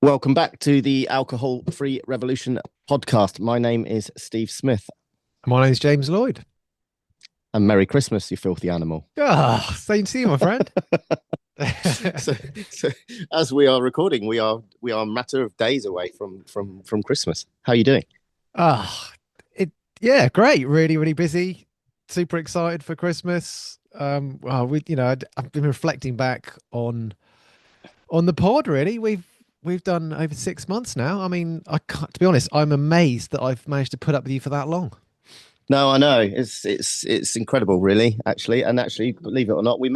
Welcome back to the Alcohol Free Revolution podcast. My name is Steve Smith. My name's James Lloyd. And Merry Christmas, you filthy animal. Same to you, my friend. so as we are recording, we are a matter of days away from Christmas. How are you doing? Yeah, great. Really, really busy. Super excited for Christmas. I've been reflecting back on the pod. Really, we've done over 6 months now. I mean, I can't, to be honest, I'm amazed that I've managed to put up with you for that long. No, I know it's incredible, really. Actually, believe it or not, we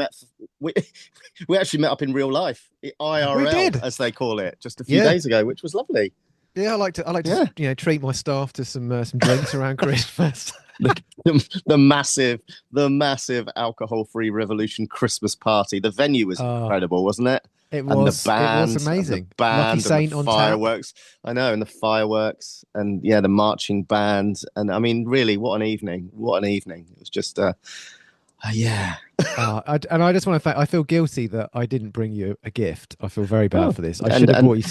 actually met up in real life, IRL, We did, as they call it, just a few days ago, which was lovely. Yeah, I like to treat my staff to some drinks around Christmas. the massive alcohol-free Revolution Christmas party. The venue was incredible, wasn't it? It was. And the band, it was amazing. The band, Lucky Saint and the on fireworks. Tap. I know, and the fireworks, and the marching band, and I mean, really, what an evening! What an evening! It was just, yeah. And I just want to thank. I feel guilty that I didn't bring you a gift. I feel very bad for this. I should have brought you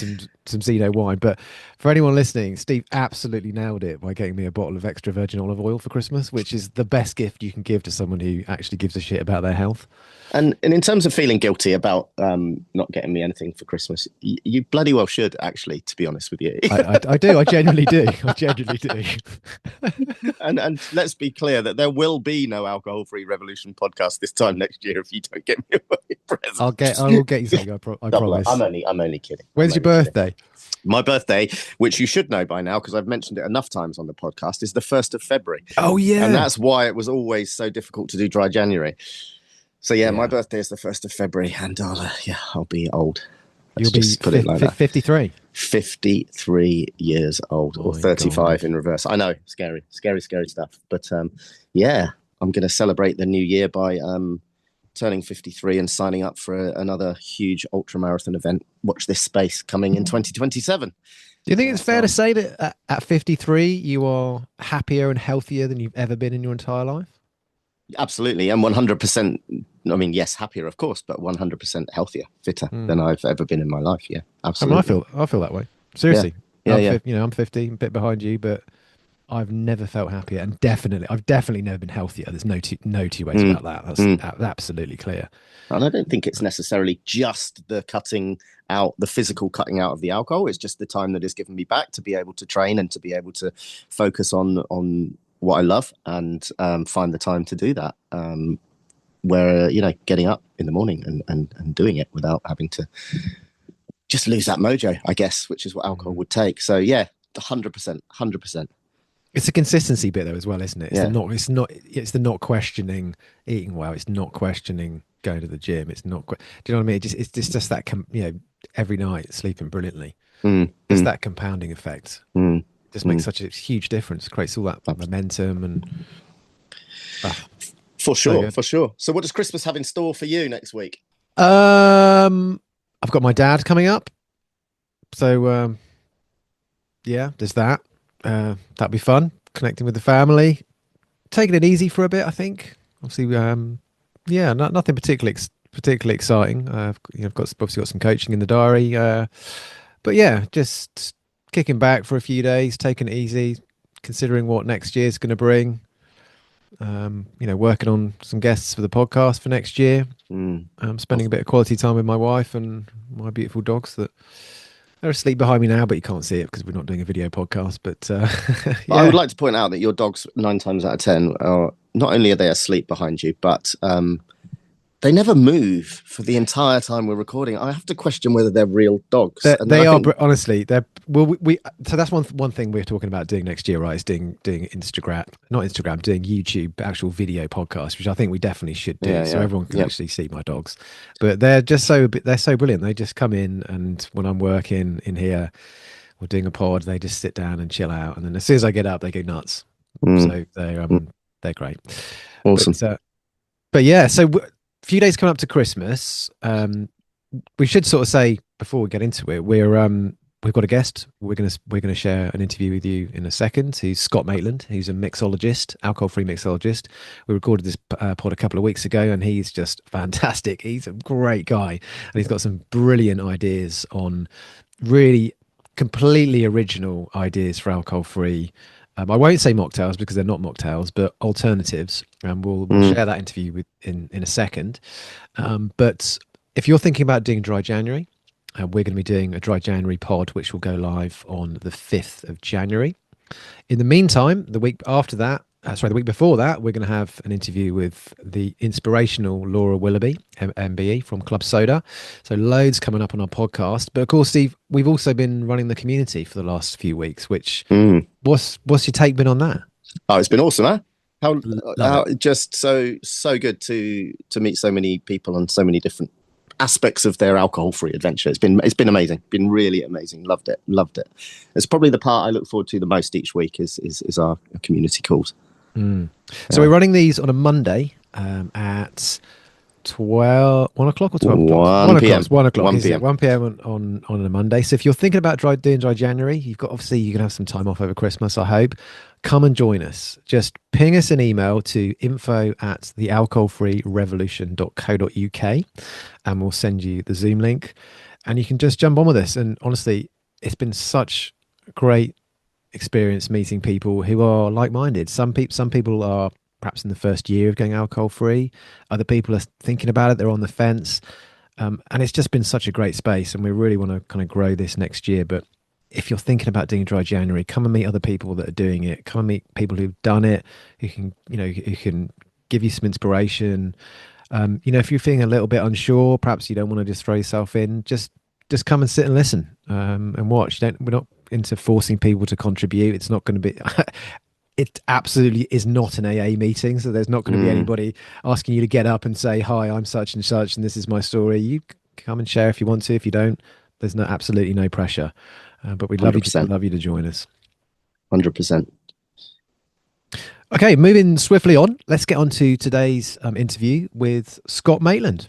some Zeno wine. But for anyone listening, Steve absolutely nailed it by getting me a bottle of extra virgin olive oil for Christmas, which is the best gift you can give to someone who actually gives a shit about their health. And in terms of feeling guilty about not getting me anything for Christmas, you bloody well should, actually, to be honest with you. I do. I genuinely do. I genuinely do. and let's be clear that there will be no alcohol-free revolution podcast this time next year if you don't get me a present. I will get you something. I promise. I'm only kidding. When's your birthday? My birthday, which you should know by now because I've mentioned it enough times on the podcast, is the 1st of February. Oh, yeah. And that's why it was always so difficult to do dry January. So, yeah, my birthday is the 1st of February, and I'll be old. You'll be 53. 53 years old, or 35 in reverse. I know, scary stuff. But, yeah, I'm going to celebrate the new year by turning 53 and signing up for another huge ultramarathon event. Watch this space coming in 2027. Do you think it's fair to say that at 53 you are happier and healthier than you've ever been in your entire life? Absolutely. And 100%, I mean, yes, happier, of course, but 100% healthier, fitter than I've ever been in my life. Yeah, absolutely. I mean, I feel that way. Seriously. Yeah. I'm 50, a bit behind you, but I've never felt happier, and I've definitely never been healthier. There's no two ways about that. That's absolutely clear. And I don't think it's necessarily just the physical cutting out of the alcohol. It's just the time that it's given me back to be able to train and to be able to focus on what I love and find the time to do that. Where getting up in the morning and doing it without having to just lose that mojo, I guess, which is what alcohol would take. So yeah, 100%. It's a consistency bit though as well, isn't it? It's the not questioning eating well. It's not questioning going to the gym. It's not. Do you know what I mean? It's just that every night sleeping brilliantly. It's that compounding effect. Just makes such a huge difference. Creates all that momentum and. For sure. So what does Christmas have in store for you next week? I've got my dad coming up. So yeah, there's that. That'd be fun. Connecting with the family. Taking it easy for a bit, I think. Obviously, nothing particularly exciting. I've obviously got some coaching in the diary. But yeah, just kicking back for a few days, taking it easy, considering what next year's going to bring. Working on some guests for the podcast for next year. Spending a bit of quality time with my wife and my beautiful dogs that they're asleep behind me now, but you can't see it because we're not doing a video podcast. But yeah. I would like to point out that your dogs 9 times out of 10 are not only are they asleep behind you, but they never move for the entire time we're recording. I have to question whether they're real dogs. Honestly. So that's one thing we're talking about doing next year, right? Is doing doing YouTube, actual video podcast, which I think we definitely should do, so everyone can actually see my dogs. But they're so brilliant. They just come in, and when I'm working in here or doing a pod, they just sit down and chill out, and then as soon as I get up, they go nuts. So they're great. Awesome. But yeah, so. Few days coming up to Christmas. We should sort of say before we get into it, we've got a guest. We're gonna share an interview with you in a second. He's Scot Maitland. He's a mixologist, alcohol-free mixologist. We recorded this pod a couple of weeks ago, and he's just fantastic. He's a great guy, and he's got some brilliant ideas on really completely original ideas for alcohol free. I won't say mocktails because they're not mocktails, but alternatives, and we'll Mm. share that interview with in a second. But if you're thinking about doing dry January, we're going to be doing a dry January pod, which will go live on the 5th of January. In the meantime, the week after that, the week before that, we're going to have an interview with the inspirational Laura Willoughby, MBE from Club Soda. So loads coming up on our podcast. But of course, Steve, we've also been running the community for the last few weeks. Which Mm. what's your take been on that? Oh, it's been awesome, huh? Love How it. just so good to meet so many people on so many different aspects of their alcohol-free adventure. It's been amazing. Been really amazing. Loved it. It's probably the part I look forward to the most each week is our community calls. Mm. So Yeah. we're running these on a Monday at 1 o'clock or 12 o'clock? 1 1 o'clock. p.m. It's 1 o'clock, 1 isn't it? p.m. 1 p.m. On a Monday. So if you're thinking about doing dry January, obviously you can have some time off over Christmas, I hope. Come and join us. Just ping us an email to info@thealcoholfreerevolution.co.uk and we'll send you the Zoom link and you can just jump on with us. And honestly, it's been such great experience meeting people who are like-minded. Some people are perhaps in the first year of going alcohol free. Other people are thinking about it. They're on the fence. And it's just been such a great space. And we really want to kind of grow this next year. But if you're thinking about doing dry January, come and meet other people that are doing it. Come and meet people who've done it, who can give you some inspiration. If you're feeling a little bit unsure, perhaps you don't want to just throw yourself in, just come and sit and listen and watch. We're not into forcing people to contribute. It's not going to be. It absolutely is not an AA meeting, so there's not going to be Mm, anybody asking you to get up and say, "Hi, I'm such and such, and this is my story." You come and share if you want to. If you don't, there's absolutely no pressure. But we'd love you to 100%. love you to join us. 100%. Okay, moving swiftly on. Let's get on to today's interview with Scot Maitland.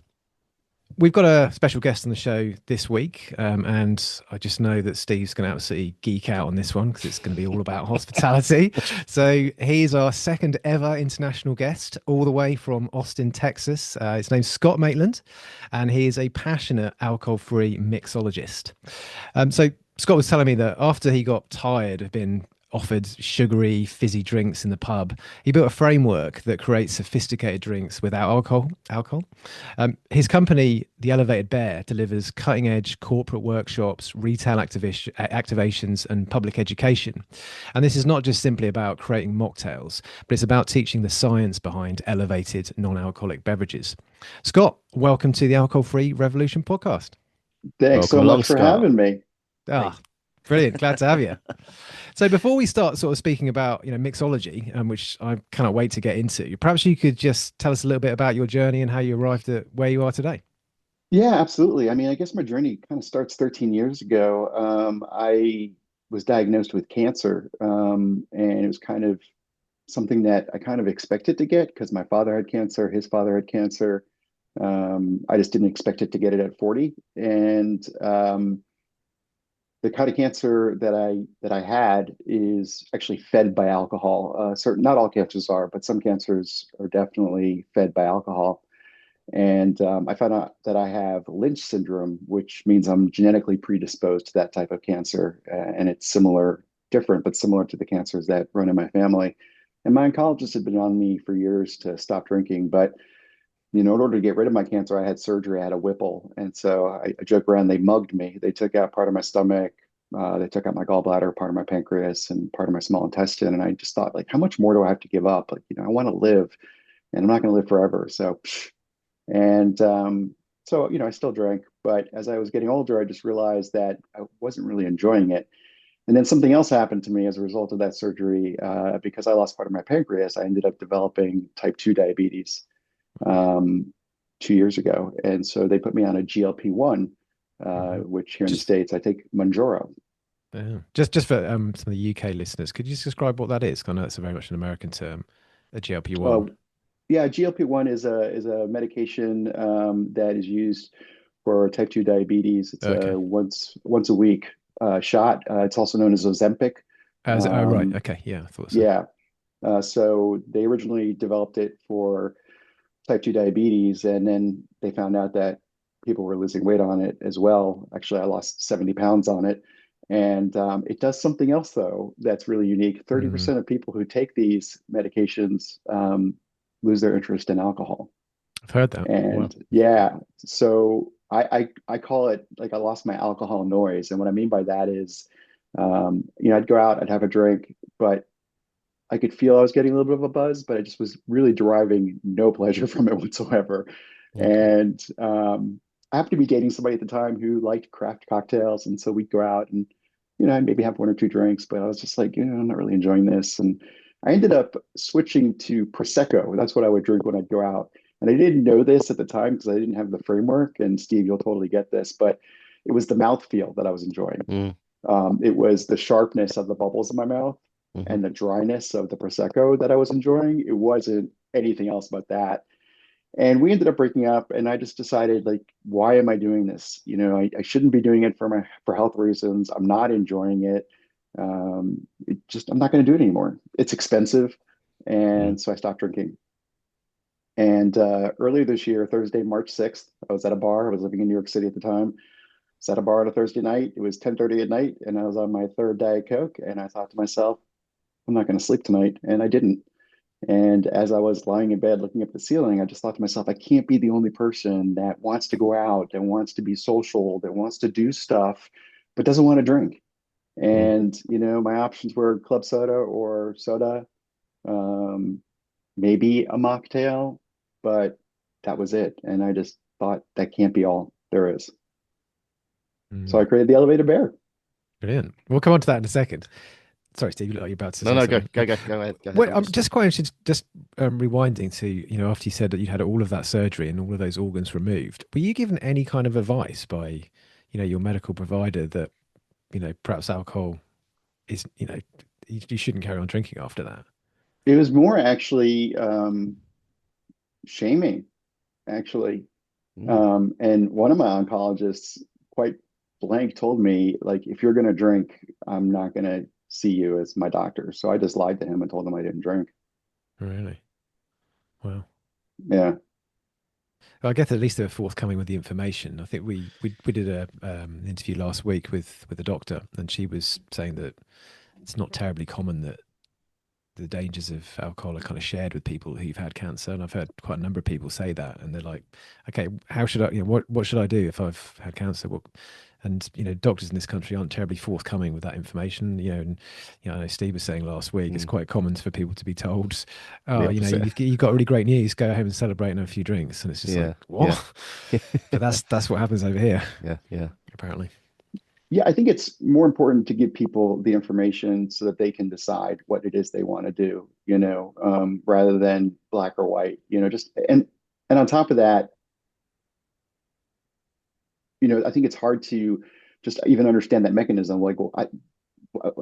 We've got a special guest on the show this week, and I just know that Steve's going to absolutely geek out on this one because it's going to be all about hospitality. So he's our second ever international guest, all the way from Austin, Texas. His name's Scot Maitland, and he is a passionate alcohol-free mixologist. So Scott was telling me that after he got tired of being offered sugary, fizzy drinks in the pub, he built a framework that creates sophisticated drinks without alcohol. His company, The Elevated Bear, delivers cutting-edge corporate workshops, retail activations, and public education. And this is not just simply about creating mocktails, but it's about teaching the science behind elevated non-alcoholic beverages. Scott, welcome to the Alcohol Free Revolution podcast. Thanks Welcome so along, much for Scott. having me. Ah, brilliant. Glad to have you. So before we start sort of speaking about, mixology, which I cannot wait to get into, perhaps you could just tell us a little bit about your journey and how you arrived at where you are today. Yeah, absolutely. I mean, I guess my journey kind of starts 13 years ago. I was diagnosed with cancer, and it was kind of something that I kind of expected to get because my father had cancer, his father had cancer. I just didn't expect it to get it at 40. And the kind of cancer that I had is actually fed by alcohol. Not all cancers are, but some cancers are definitely fed by alcohol. And I found out that I have Lynch syndrome, which means I'm genetically predisposed to that type of cancer. And it's different, but similar to the cancers that run in my family. And my oncologist had been on me for years to stop drinking. But, in order to get rid of my cancer, I had surgery, I had a Whipple. And so I joke around, they mugged me. They took out part of my stomach. They took out my gallbladder, part of my pancreas, and part of my small intestine. And I just thought, like, how much more do I have to give up? Like, I want to live and I'm not going to live forever. So, and I still drank, but as I was getting older, I just realized that I wasn't really enjoying it. And then something else happened to me as a result of that surgery. Because I lost part of my pancreas, I ended up developing type 2 diabetes um, 2 years ago. And so they put me on a GLP-1, Mhm. which here in the Just, States, I take Mounjaro. just for some of the UK listeners, could you just describe what that is? 'Cause I know it's a very much an American term, a Uh, GLP-1. yeah, GLP-1 is a medication that is used for type 2 diabetes. It's Okay. a once a week shot. It's also known as Ozempic. Oh, right. Um, Okay. Yeah, I thought so. yeah. So they originally developed it for type 2 diabetes, and then they found out that people were losing weight on it as well. Actually, I lost 70 pounds on it. And it does something else, though, that's really unique. Mm, 30% of people who take these medications lose their interest in alcohol. I've heard that. Wow. And yeah, so I call it like I lost my alcohol noise. And what I mean by that is, I'd go out, I'd have a drink, but I could feel I was getting a little bit of a buzz, but I just was really deriving no pleasure from it whatsoever. Okay. And I happened to be dating somebody at the time who liked craft cocktails, and so we'd go out and I'd maybe have one or two drinks, but I was just like, I'm not really enjoying this. And I ended up switching to Prosecco. That's what I would drink when I'd go out. And I didn't know this at the time because I didn't have the framework. And Steve, you'll totally get this, but it was the mouthfeel that I was enjoying. Mm, It was the sharpness of the bubbles in my mouth mhm. and the dryness of the Prosecco that I was enjoying. It wasn't anything else but that. And we ended up breaking up, and I just decided, like, why am I doing this? I shouldn't be doing it for health reasons. I'm not enjoying it. I'm not going to do it anymore. It's expensive, Mm. and so I stopped drinking. And earlier this year, Thursday, March 6th, I was at a bar. I was living in New York City at the time. I was at a bar on a Thursday night. It was 10:30 at night, and I was on my third Diet Coke. And I thought to myself, I'm not going to sleep tonight. And I didn't. And as I was lying in bed looking up at the ceiling, I just thought to myself, I can't be the only person that wants to go out, that wants to be social, that wants to do stuff, but doesn't want to drink. Mm. And, my options were club soda or soda, um, maybe a mocktail, but that was it. And I just thought that can't be all there is. So I Mm, created the elevated bear. brilliant. We'll come on to that in a second. Sorry, Steve, you look like you're about to No, say no, go, something. go, go, go ahead, go ahead. Well, I'm just quite interested, just rewinding to, after you said that you had all of that surgery and all of those organs removed, were you given any kind of advice by, your medical provider that, perhaps alcohol is, you shouldn't carry on drinking after that? It was more actually shaming, actually. Mm. And one of my oncologists quite blank told me, like, if you're going to drink, I'm not going to see you as my doctor. So I just lied to him and told him I didn't drink. Really? Well, Yeah. I guess at least they were forthcoming with the information. I think we did a interview last week with a doctor, and she was saying that it's not terribly common that the dangers of alcohol are kind of shared with people who've had cancer. And I've heard quite a number of people say that, and they're like, okay, how should I, what should I do if I've had cancer? And doctors in this country aren't terribly forthcoming with that information. And I know Steve was saying last week it's Mm. quite common for people to be told, The oh, opposite. you've got really great news, go home and celebrate and have a few drinks, and it's just like, Yeah, yeah. what? But that's what happens over here, Yeah, yeah. apparently. Yeah, I think it's more important to give people the information so that they can decide what it is they want to do, rather than black or white, just and on top of that, I think it's hard to just even understand that mechanism. Like, well,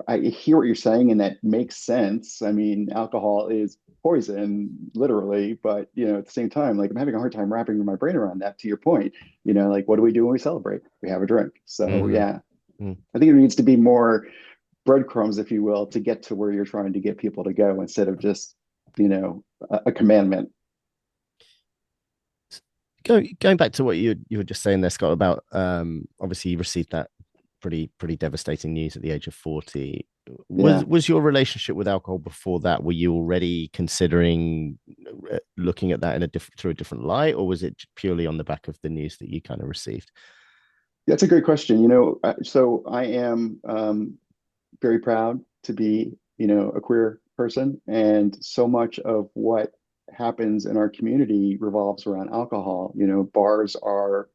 I hear what you're saying, and that makes sense. I mean, alcohol is poison, literally, but at the same time, like I'm having a hard time wrapping my brain around that. To your point, like what do we do when we celebrate? We have a drink. So Mm, yeah, mm. I think there needs to be more breadcrumbs, if you will, to get to where you're trying to get people to go instead of just, a commandment. Going back to what you were just saying there, Scott, about obviously you received that pretty devastating news at the age of 40. Was Yeah. was your relationship with alcohol before that? Were you already considering looking at that in a different through a different light, or was it purely on the back of the news that you kind of received? That's a great question. So I am very proud to be, a queer person. And so much of what happens in our community revolves around alcohol. Bars are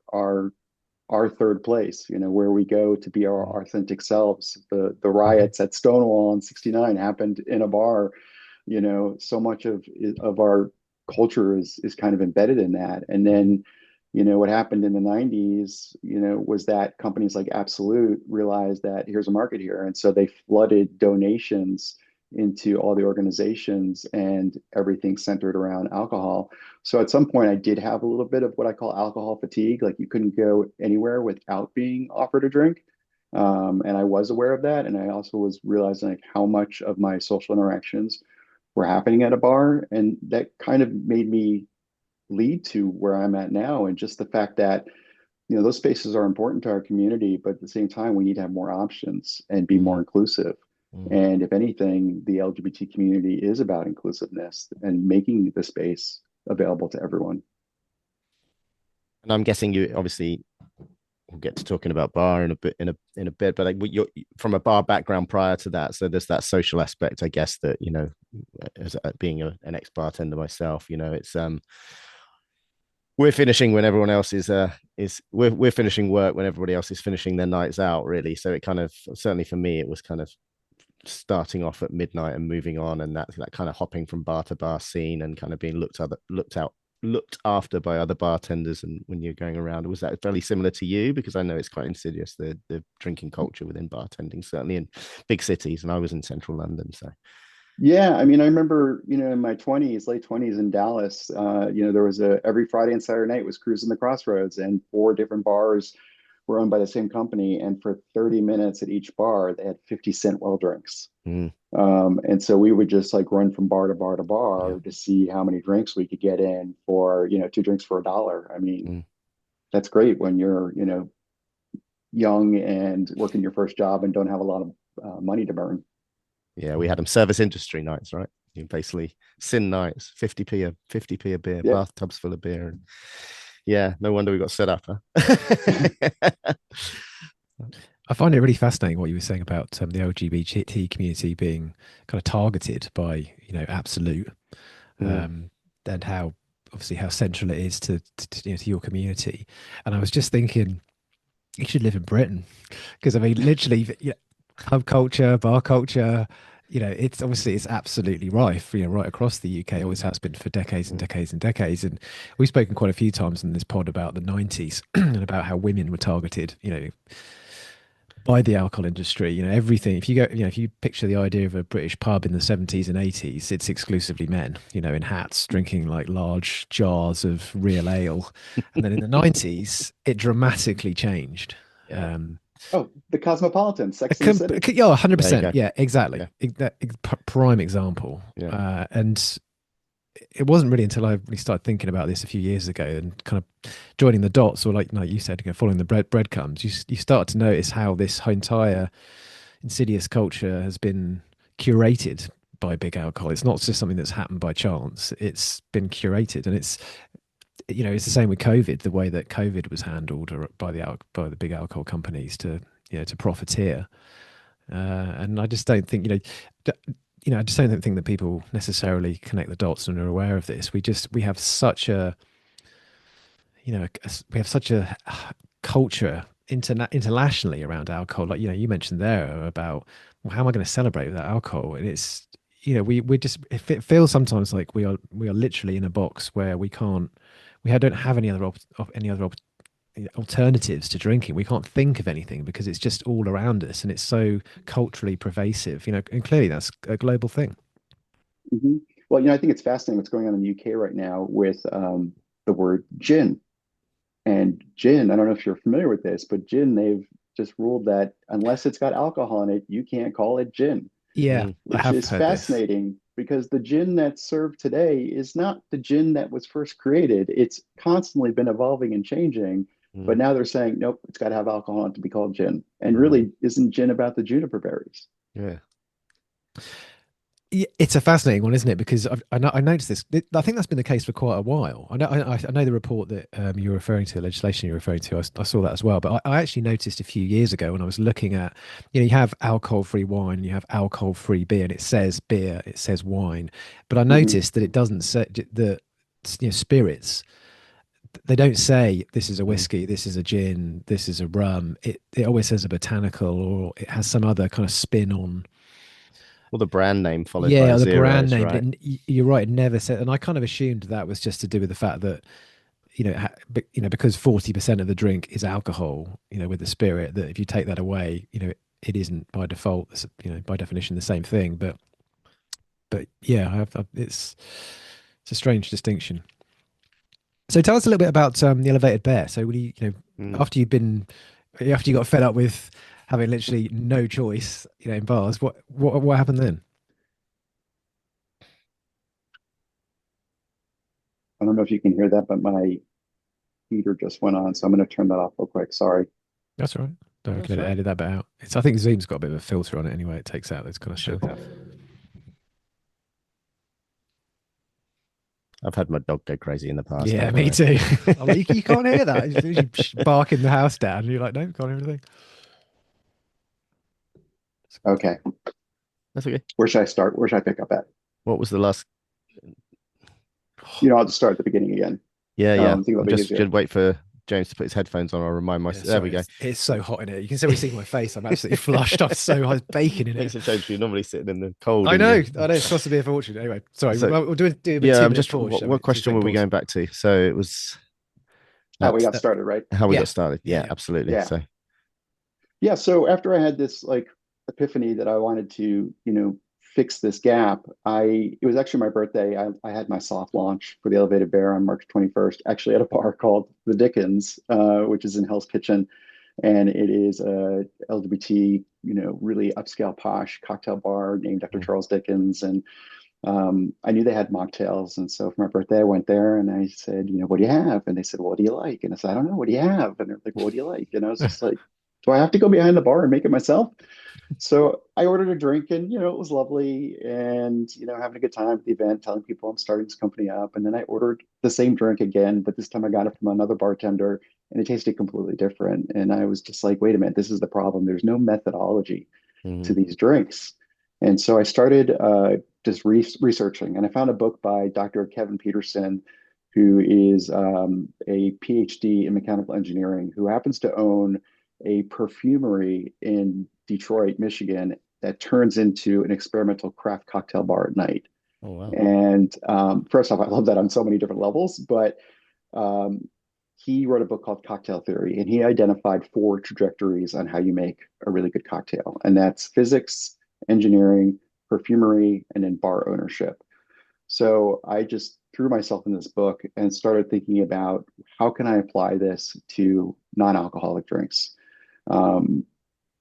our third place, where we go to be our Mm, authentic selves. The Hmm. riots at Stonewall in '69 happened in a bar. So much of our culture is kind of embedded in that. And then, what happened in the '90s, was that companies like Absolute realized that here's a market here. And so they flooded donations into all the organizations, and everything centered around alcohol. So at some point, I did have a little bit of what I call alcohol fatigue. Like you couldn't go anywhere without being offered a drink. And I was aware of that. And I also was realizing like how much of my social interactions were happening at a bar. And that kind of made me lead to where I'm at now. And just the fact that, those spaces are important to our community, but at the same time, we need to have more options and be more inclusive. Mm. And if anything, the LGBT community is about inclusiveness and making the space available to everyone. And I'm guessing you obviously we'll get to talking about bar in a bit in a bit, but like you're from a bar background prior to that, so there's that social aspect, I guess, that as being an ex bartender myself, it's we're finishing when everyone else is we're finishing work when everybody else is finishing their nights out, really. So it kind of certainly for me, it was kind of starting off at midnight and moving on, and that kind of hopping from bar to bar scene and kind of being looked after by other bartenders. And when you're going around, was that fairly similar to you? Because I know it's quite insidious, the drinking culture within bartending, certainly in big cities, and I was in central London. So Yeah, I mean, I remember, in my 20s, late 20s in Dallas, there was every Friday and Saturday night was Cruising the Crossroads, and four different bars were owned by the same company. And for 30 minutes at each bar, they had 50-cent well drinks. mm, And so we would just like run from bar to bar to yeah. bar to see how many drinks we could get in for, two drinks for $1. I mean, Mm. that's great when you're, young and working your first job and don't have a lot of money to burn. Yeah, we had them service industry nights, right? You basically sin nights, 50p a beer, Yep. bathtubs full of beer. And yeah, no wonder we got set up, huh? I find it really fascinating what you were saying about the LGBT community being kind of targeted by, Absolute, Mm. and how obviously how central it is to your community. And I was just thinking, you should live in Britain because I mean, literally, club culture, bar culture, it's absolutely rife, right across the UK. Always has been for decades and Mm. decades and decades. And we've spoken quite a few times in this pod about the 90s and about how women were targeted, by the alcohol industry. Everything. If you go, if you picture the idea of a British pub in the 70s and 80s, it's exclusively men, in hats, drinking like large jars of real ale. And then in the 90s, it dramatically changed. Yeah. Um, Oh, the Cosmopolitan, Sex in the City. yeah, There you 100%. go. Yeah, exactly. Yeah. Prime example. Yeah. And it wasn't really until I really started thinking about this a few years ago and kind of joining the dots, or like you said, following the breadcrumbs, you start to notice how this entire insidious culture has been curated by big alcohol. It's not just something that's happened by chance. It's been curated, and it's the same with COVID. The way that COVID was handled by the big alcohol companies to profiteer, and I just don't think I just don't think that people necessarily connect the dots and are aware of this. We have such a we have such a culture internationally around alcohol. Like you mentioned there about, well, how am I going to celebrate without alcohol? And it's we just, it feels sometimes like we are literally in a box where we don't have any other alternatives to drinking. We can't think of anything because it's just all around us and it's so culturally pervasive. And clearly that's a global thing. Hmm. Well, I think it's fascinating what's going on in the UK right now with the word gin. And gin, I don't know if you're familiar with this, but gin, they've just ruled that unless it's got alcohol in it, you can't call it gin, Yeah, Mm. I which have is heard this. fascinating because the gin that's served today is not the gin that was first created. It's constantly been evolving and changing. But Mm. now they're saying, nope, it's got to have alcohol in it to be called gin. And Mm. really, isn't gin about the juniper berries? Yeah. Yeah, it's a fascinating one, isn't it? Because I noticed this. I think that's been the case for quite a while. I know the report that you're referring to, the legislation you're referring to. I saw that as well. But I actually noticed a few years ago when I was looking at, you have alcohol-free wine, you have alcohol-free beer, and it says beer, it says wine. But I Hmm. noticed that it doesn't say the spirits. They don't say this is a Mm. whiskey, this is a gin, this is a rum. It always says a botanical, or it has some other kind of spin on. Well, the brand name followed by Yeah, a or the brand zeros, name, but right? you're right. It never said, and I kind of assumed that was just to do with the fact that because 40% of the drink is alcohol, with the spirit, that if you take that away, it isn't by default, by definition, the same thing. But yeah, it's a strange distinction. So tell us a little bit about the elevated bear. So when Mm. after you got fed up with having literally no choice, in bars, what happened then? I don't know if you can hear that, but my heater just went on, so I'm going to turn that off real quick. Sorry. That's all right. Don't That's let it right. edit that bit out. I think Zoom's got a bit of a filter on it anyway. It takes out those kind of Should things. have. I've had my dog go crazy in the past. Yeah, Don't me worry. too. I'm like, you can't hear that. You barking the house down. You're like, no, can't hear anything. Okay. That's okay. Where should I start? Where should I pick up at? What was the last? I'll just start at the beginning again. Yeah, yeah. Think I'm about just easier. gonna wait for James to put his headphones on. I'll remind Yeah, myself. There we sorry, go. it's so hot in here. You can see my face. I'm absolutely flushed. I was baking in Makes it. a change. You're normally sitting in the cold. I And know. you. It's supposed to be a fortune. Anyway, sorry. So We'll do a yeah, I'm 2 minute just. pause, shall we? What question 2 second were we pause. going back to? So it was How we at got started, right? how we Yeah. got started. Yeah, Yeah, yeah. absolutely. Yeah. So Yeah. So after I had this like epiphany that I wanted to, fix this gap, it was actually my birthday. I had my soft launch for the Elevated Bear on March 21st, actually at a bar called the Dickens, which is in Hell's Kitchen. And it is a LGBT, really upscale posh cocktail bar named after mm, Charles Dickens. And I knew they had mocktails. And so for my birthday, I went there and I said, what do you have? And they said, well, what do you like? And I said, I don't know. What do you have? And they're like, well, what do you like? And I was just like, do I have to go behind the bar and make it myself? So I ordered a drink and, it was lovely and, having a good time at the event, telling people I'm starting this company up. And then I ordered the same drink again, but this time I got it from another bartender and it tasted completely different. And I was just like, wait a minute, this is the problem. There's no methodology to mm, these drinks. And so I started just researching, and I found a book by Dr. Kevin Peterson, who is a PhD in mechanical engineering, who happens to own a perfumery in Detroit, Michigan, that turns into an experimental craft cocktail bar at night. oh wow. And first off, I love that on so many different levels, but um, he wrote a book called Cocktail Theory, and he identified 4 trajectories on how you make a really good cocktail. And that's physics, engineering, perfumery, and then bar ownership. So I just threw myself in this book and started thinking about how can I apply this to non-alcoholic drinks. Um,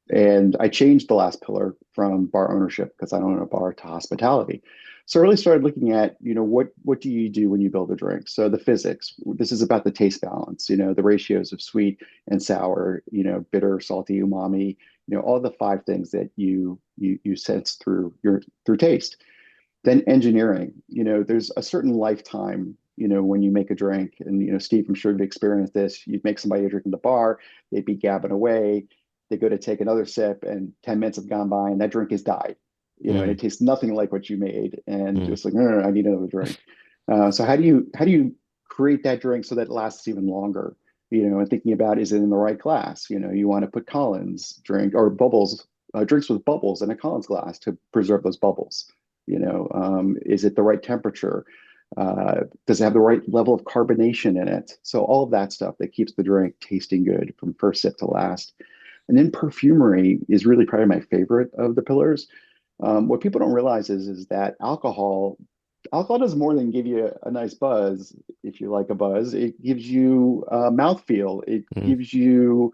and I changed the last pillar from bar ownership because I don't own a bar to hospitality. So I really started looking at, what do you do when you build a drink? So the physics, this is about the taste balance, the ratios of sweet and sour, bitter, salty, umami, all the 5 things that you sense through taste. Then engineering, there's a certain lifetime, when you make a drink, and Steve, I'm sure you've experienced this. You'd make somebody a drink in the bar, they'd be gabbing away, they go to take another sip, and 10 minutes have gone by, and that drink has died, and Mm, it tastes nothing like what you made, and mm, just like, no, no, no, I need another drink. So how do you create that drink so that it lasts even longer? And thinking about, is it in the right glass? You want to put Collins drink or bubbles, drinks with bubbles in a Collins glass to preserve those bubbles. Is it the right temperature? Does it have the right level of carbonation in it? So all of that stuff that keeps the drink tasting good from first sip to last. And then perfumery is really probably my favorite of the pillars. What people don't realize is that alcohol does more than give you a nice buzz. If you like a buzz, it gives you mouthfeel. It mm, gives you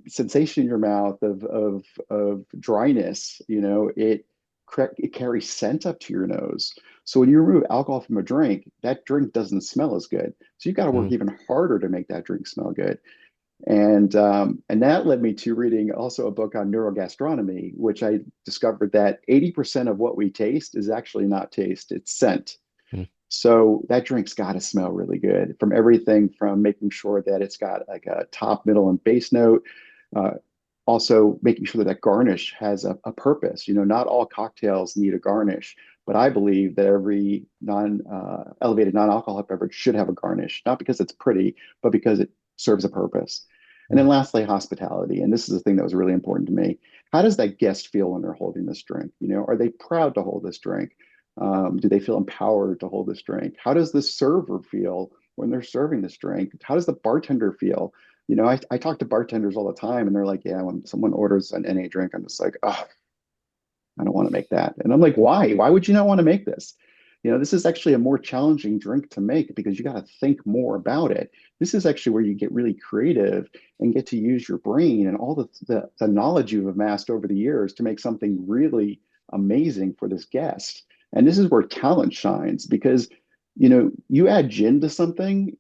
sensation in your mouth of dryness. It carries scent up to your nose. So when you remove alcohol from a drink, that drink doesn't smell as good. So you've got to work mm, even harder to make that drink smell good. And that led me to reading also a book on neurogastronomy, which I discovered that 80% of what we taste is actually not taste, it's scent. mm, So that drink's got to smell really good, from everything from making sure that it's got like a top, middle, and base note. Uh, Also making sure that that garnish has a purpose. Not all cocktails need a garnish, but I believe that every elevated non-alcoholic beverage should have a garnish, not because it's pretty, but because it serves a purpose. And then mm, lastly, hospitality. And this is the thing that was really important to me. How does that guest feel when they're holding this drink? Are they proud to hold this drink? Do they feel empowered to hold this drink? How does the server feel when they're serving this drink? How does the bartender feel? I talk to bartenders all the time and they're like, yeah, when someone orders an NA drink, I'm just like, oh, I don't want to make that. And I'm like, why? Why would you not want to make this? This is actually a more challenging drink to make because you got to think more about it. This is actually where you get really creative and get to use your brain and all the knowledge you've amassed over the years to make something really amazing for this guest. And this is where talent shines because, you add gin to something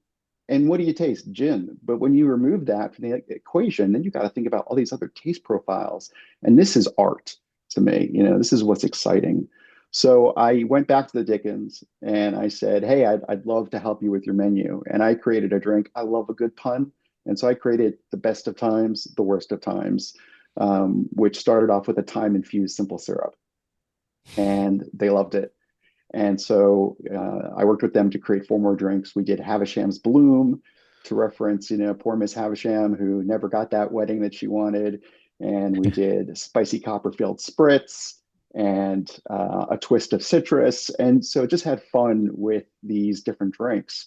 And what do you taste? Gin. But when you remove that from the equation, then you got to think about all these other taste profiles. And this is art to me. This is what's exciting. So I went back to the Dickens and I said, hey, I'd love to help you with your menu. And I created a drink. I love a good pun. And so I created the best of times, the worst of times, which started off with a time infused simple syrup. And they loved it. And so I worked with them to create four more drinks. We did Havisham's Bloom to reference, poor Miss Havisham who never got that wedding that she wanted. And we did Spicy Copperfield Spritz and a twist of citrus. And so just had fun with these different drinks.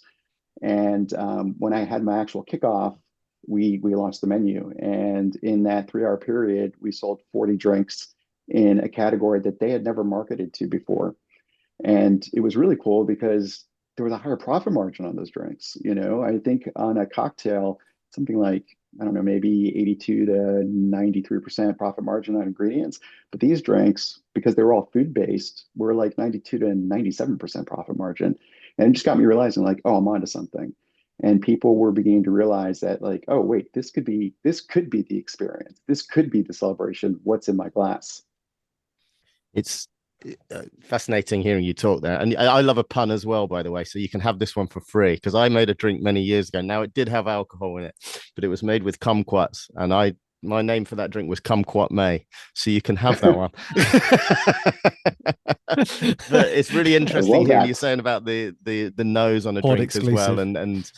And when I had my actual kickoff, we launched the menu. And in that 3 hour period, we sold 40 drinks in a category that they had never marketed to before. And it was really cool because there was a higher profit margin on those drinks. I think on a cocktail, something like, I don't know, maybe 82 to 93% profit margin on ingredients. But these drinks, because they were all food based, were like 92 to 97% profit margin. And it just got me realizing, like, oh, I'm onto something. And people were beginning to realize that, like, oh, wait, this could be the experience. This could be the celebration. What's in my glass? It's fascinating hearing you talk there. And I love a pun as well, by the way. So you can have this one for free because I made a drink many years ago. Now it did have alcohol in it, but it was made with kumquats. And my name for that drink was Kumquat May. So you can have that one. But it's really I interesting love hearing you that. saying about the nose on a Pod drink as well, exclusive.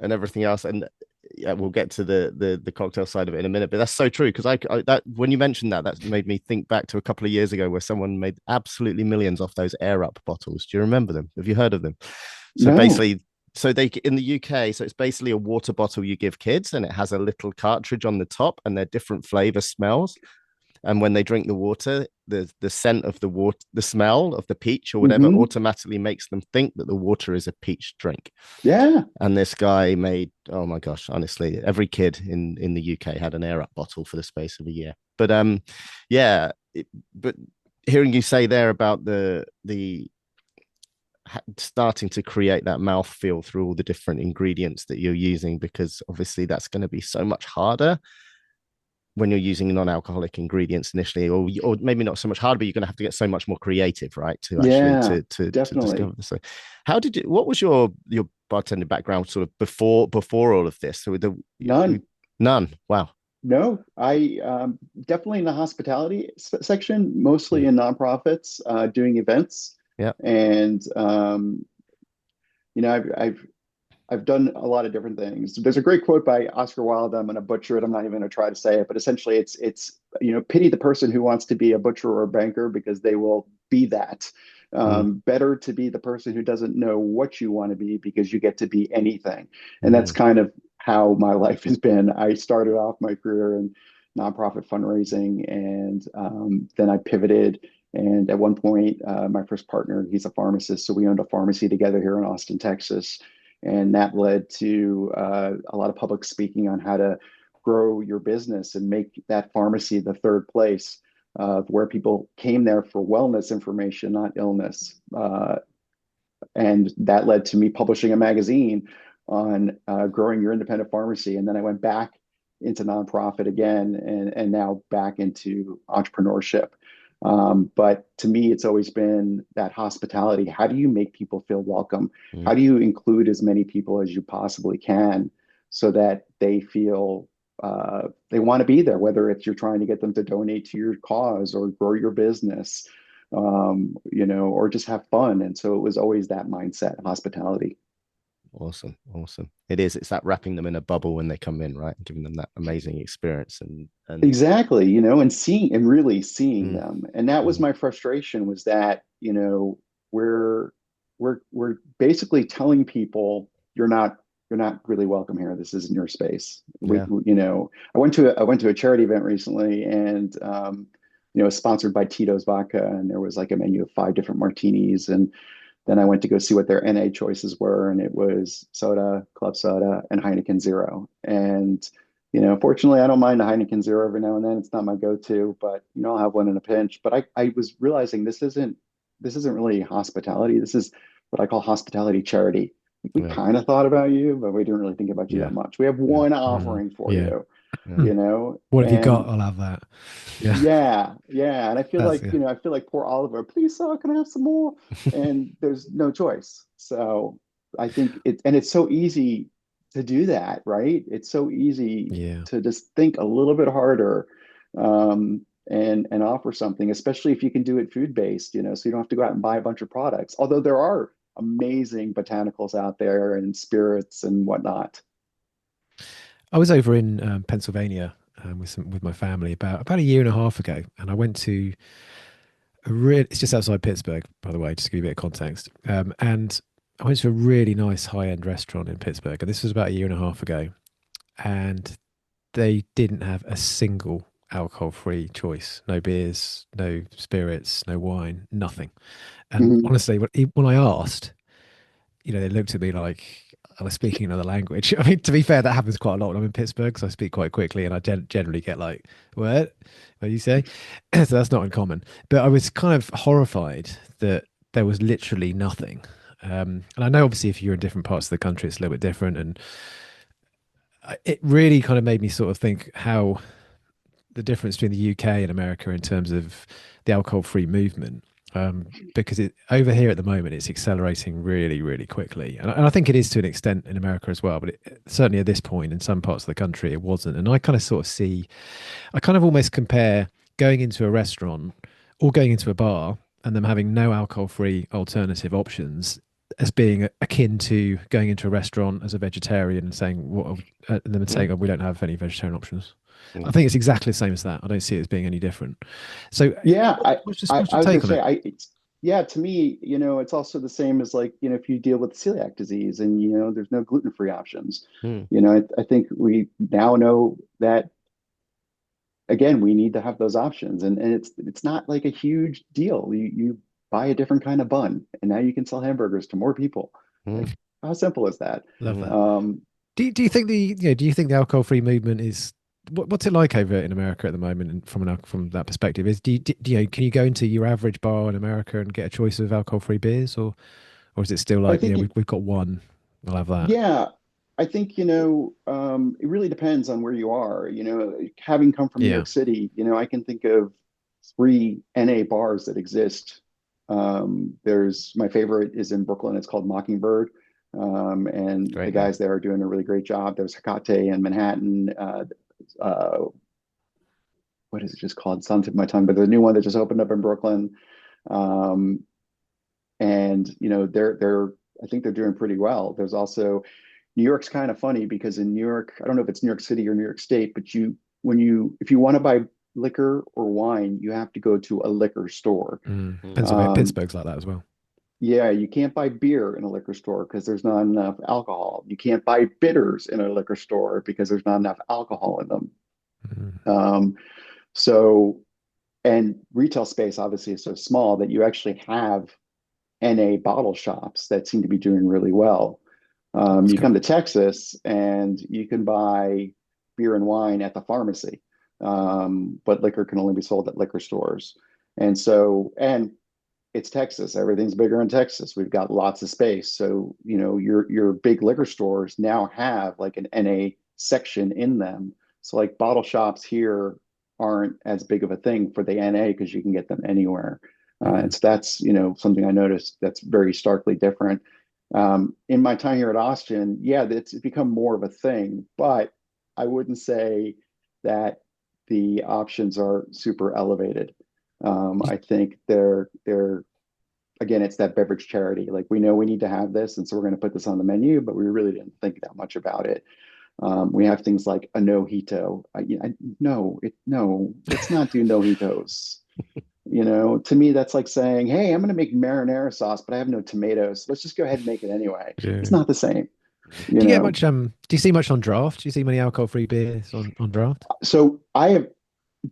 and everything else. And yeah, we'll get to the cocktail side of it in a minute. But that's so true because I that when you mentioned that made me think back to a couple of years ago where someone made absolutely millions off those air up bottles. Do you remember them? Have you heard of them? So No. basically, so they in the UK, so it's basically a water bottle you give kids, and it has a little cartridge on the top, and they're different flavor smells. And when they drink the water, the scent of the water, the smell of the peach or whatever, Hmm. automatically makes them think that the water is a peach drink. Yeah. And this guy made, oh my gosh, honestly, every kid in the UK had an air up bottle for the space of a year. But yeah, but hearing you say there about the starting to create that mouthfeel through all the different ingredients that you're using, because obviously that's going to be so much harder when you're using non-alcoholic ingredients initially, or maybe not so much harder, but you're going to have to get so much more creative, right? To actually Yeah, to discover definitely. this. So how did you? What was your bartending background sort of before all of this? So None. none. Wow. No, I definitely in the hospitality section, mostly Mm. in nonprofits, doing events, Yeah. and I've done a lot of different things. There's a great quote by Oscar Wilde. I'm going to butcher it. I'm not even going to try to say it, but essentially, it's pity the person who wants to be a butcher or a banker because they will be that. Mm. Better to be the person who doesn't know what you want to be because you get to be anything, and that's Mm. kind of how my life has been. I started off my career in nonprofit fundraising, and then I pivoted. And at one point, my first partner, he's a pharmacist, so we owned a pharmacy together here in Austin, Texas, and that led to a lot of public speaking on how to grow your business and make that pharmacy the third place where people came there for wellness information, not illness. And that led to me publishing a magazine on growing your independent pharmacy. And then I went back into nonprofit again and now back into entrepreneurship. But to me, it's always been that hospitality. How do you make people feel welcome? Mm. How do you include as many people as you possibly can so that they feel they want to be there, whether it's you're trying to get them to donate to your cause or grow your business, or just have fun. And so it was always that mindset, hospitality. Awesome. Awesome. It is. It's that wrapping them in a bubble when they come in, right? And giving them that amazing experience and Exactly, and seeing and really seeing mm, them. And that was mm, my frustration was that, we're we're basically telling people you're not really welcome here. This isn't your space. yeah. I went to a charity event recently and sponsored by Tito's Vodka and there was like a menu of five different martinis and then I went to go see what their NA choices were, and it was soda, club soda, and Heineken Zero. And fortunately, I don't mind a Heineken Zero every now and then. It's not my go-to, but I'll have one in a pinch. But I was realizing this isn't really hospitality. This is what I call hospitality charity. we Yeah. kind of thought about you, but we didn't really think about you Yeah. that much. We have Yeah. one Mm, offering for yeah. you, Yeah. Hmm. you know, What have you got? and I'll have that. Yeah. yeah. And I feel That's like, yeah. I feel like poor Oliver, please, sir, can I have some more? And there's no choice. So I think it's so easy to do that, right? It's so easy Yeah. to just think a little bit harder, and offer something, especially if you can do it food based, so you don't have to go out and buy a bunch of products. Although there are amazing botanicals out there and spirits and whatnot. I was over in Pennsylvania with my family about a year and a half ago, and I went to it's just outside Pittsburgh, by the way, just to give you a bit of context. And I went to a really nice high end restaurant in Pittsburgh, and this was about a year and a half ago, and they didn't have a single alcohol free choice. No beers, no spirits, no wine, nothing. And Mhm. honestly, when I asked, they looked at me like I was speaking another language. I mean, to be fair, that happens quite a lot when I'm in Pittsburgh because I speak quite quickly and I generally get like, what do you say? So that's not uncommon. But I was kind of horrified that there was literally nothing. And I know obviously if you're in different parts of the country, it's a little bit different. And it really kind of made me sort of think how the difference between the UK and America in terms of the alcohol-free movement. Because over here at the moment, it's accelerating really, really quickly, and I think it is to an extent in America as well. But certainly at this point, in some parts of the country, it wasn't. And I kind of sort of I kind of almost compare going into a restaurant or going into a bar and them having no alcohol-free alternative options as being akin to going into a restaurant as a vegetarian and saying and them saying, "Oh, we don't have any vegetarian options." I Yeah. think it's exactly the same as that. I don't see it as being any different. So, Yeah, what's your I was gonna take on say, it? yeah, to me, it's also the same as, like, if you deal with celiac disease and, there's no gluten-free options. Mm. I think we now know that, again, we need to have those options, and it's not like a huge deal. You buy a different kind of bun, and now you can sell hamburgers to more people. Like, Mm. how simple is that? Love Mm. that. Um, Do you think do you think the alcohol free movement is what's it like over in America at the moment and from that perspective? Can you go into your average bar in America and get a choice of alcohol free beers or is it still I like, think we've got one, we'll have that. Yeah, I think, it really depends on where you are. Having come from New Yeah, York City, I can think of three NA bars that exist. There's my favorite is in Brooklyn. It's called Mockingbird. And the Great name. guys there are doing a really great job. There's Hecate in Manhattan. Uh, what is it just called? It's on the tip of my tongue, but there's a new one that just opened up in Brooklyn. Um, and they're I think they're doing pretty well. There's also New York's kind of funny because in New York, I don't know if it's New York City or New York State, but if you want to buy liquor or wine, you have to go to a liquor store. Mm. Pennsylvania, Um, Pittsburgh's like that as well. yeah, you can't buy beer in a liquor store because there's not enough alcohol. You can't buy bitters in a liquor store because there's not enough alcohol in them. Mm. Um, so, and retail space obviously is so small that you actually have NA bottle shops that seem to be doing really well. That's You come cool. to Texas and you can buy beer and wine at the pharmacy, but liquor can only be sold at liquor stores. And it's Texas. Everything's bigger in Texas. We've got lots of space. So, your big liquor stores now have like an NA section in them. So like bottle shops here aren't as big of a thing for the NA because you can get them anywhere. And Mm. so that's, something I noticed that's very starkly different. In my time here at Austin, yeah, it's become more of a thing, but I wouldn't say that the options are super elevated. I think they're again, it's that beverage charity. Like, we know we need to have this, and so we're going to put this on the menu, but we really didn't think that much about it. We have things like a nojito. No, let's not do nojitos. To me, that's like saying, "Hey, I'm going to make marinara sauce, but I have no tomatoes. Let's just go ahead and make it anyway." It's Yeah. not the same, you Do you get know. much do you see much on draft? Do you see many alcohol free beers on draft? So I have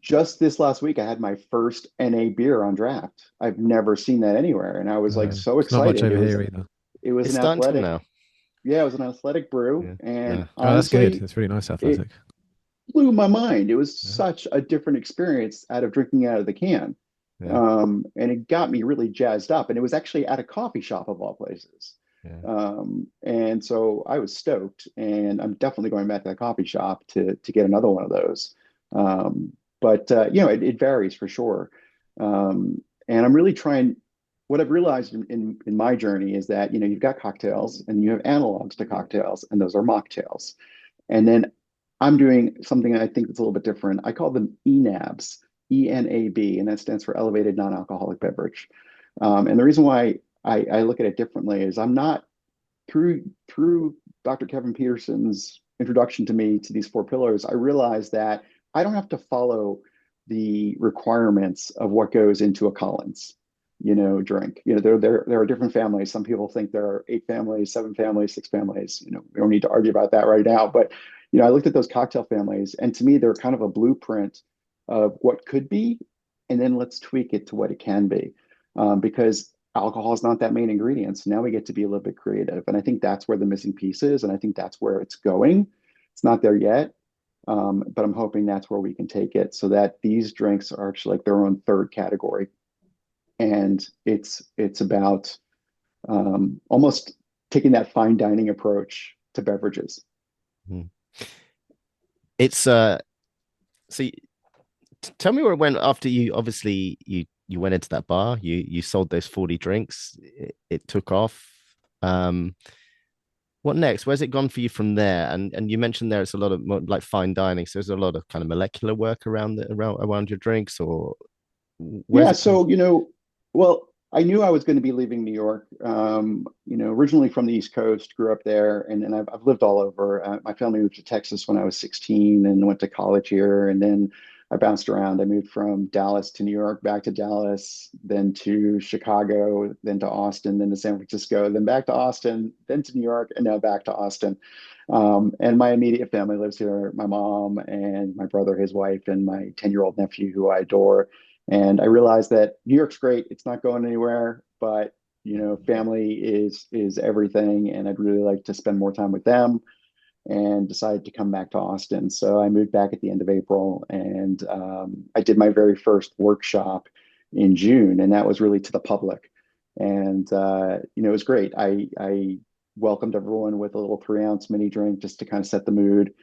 just this last week, I had my first NA beer on draft. I've never seen that anywhere, and I was like so It's not much excited. over here either. It was It's an starting to athletic, now. yeah, it was an athletic brew, Yeah. and Yeah. Oh, that's good. honestly, It's really nice it athletic. blew my mind. It was Yeah. such a different experience out of drinking out of the can. Yeah. And it got me really jazzed up. And it was actually at a coffee shop of all places. Yeah. And so I was stoked, and I'm definitely going back to that coffee shop to get another one of those. But it varies for sure. And I'm really trying. What I've realized in my journey is that you've got cocktails and you have analogs to cocktails, and those are mocktails. And then I'm doing something I think that's a little bit different. I call them ENABs, ENAB, and that stands for elevated non-alcoholic beverage. And the reason why I look at it differently is I'm not through Dr. Kevin Peterson's introduction to me to these four pillars, I realized that I don't have to follow the requirements of what goes into a Collins, drink. There are different families. Some people think there are 8 families, 7 families, 6 families. We don't need to argue about that right now. But I looked at those cocktail families, and to me, they're kind of a blueprint of what could be, and then let's tweak it to what it can be. Because alcohol is not that main ingredient. So now we get to be a little bit creative. And I think that's where the missing piece is. And I think that's where it's going. It's not there yet. But I'm hoping that's where we can take it so that these drinks are actually like their own third category. And it's about almost taking that fine dining approach to beverages. Mhm. It's so tell me where it went after you obviously you went into that bar, you sold those 40 drinks, it took off. Um, what next? Where's it gone for you from there? And you mentioned there it's a lot of more like fine dining, so there's a lot of kind of molecular work around your drinks, or where's Yeah, it gone? so well, I knew I was going to be leaving New York. Originally from the East Coast, grew up there, and I've lived all over. My family moved to Texas when I was 16 and went to college here, and then I bounced around. I moved from Dallas to New York, back to Dallas, then to Chicago, then to Austin, then to San Francisco, then back to Austin, then to New York, and now back to Austin. And my immediate family lives here, my mom and my brother, his wife, and my 10-year-old nephew, who I adore. And I realized that New York's great. It's not going anywhere, but family is everything. And I'd really like to spend more time with them, and decided to come back to Austin. So I moved back at the end of April, and I did my very first workshop in June, and that was really to the public. And it was great. I welcomed everyone with a little 3-ounce mini drink just to kind of set the mood.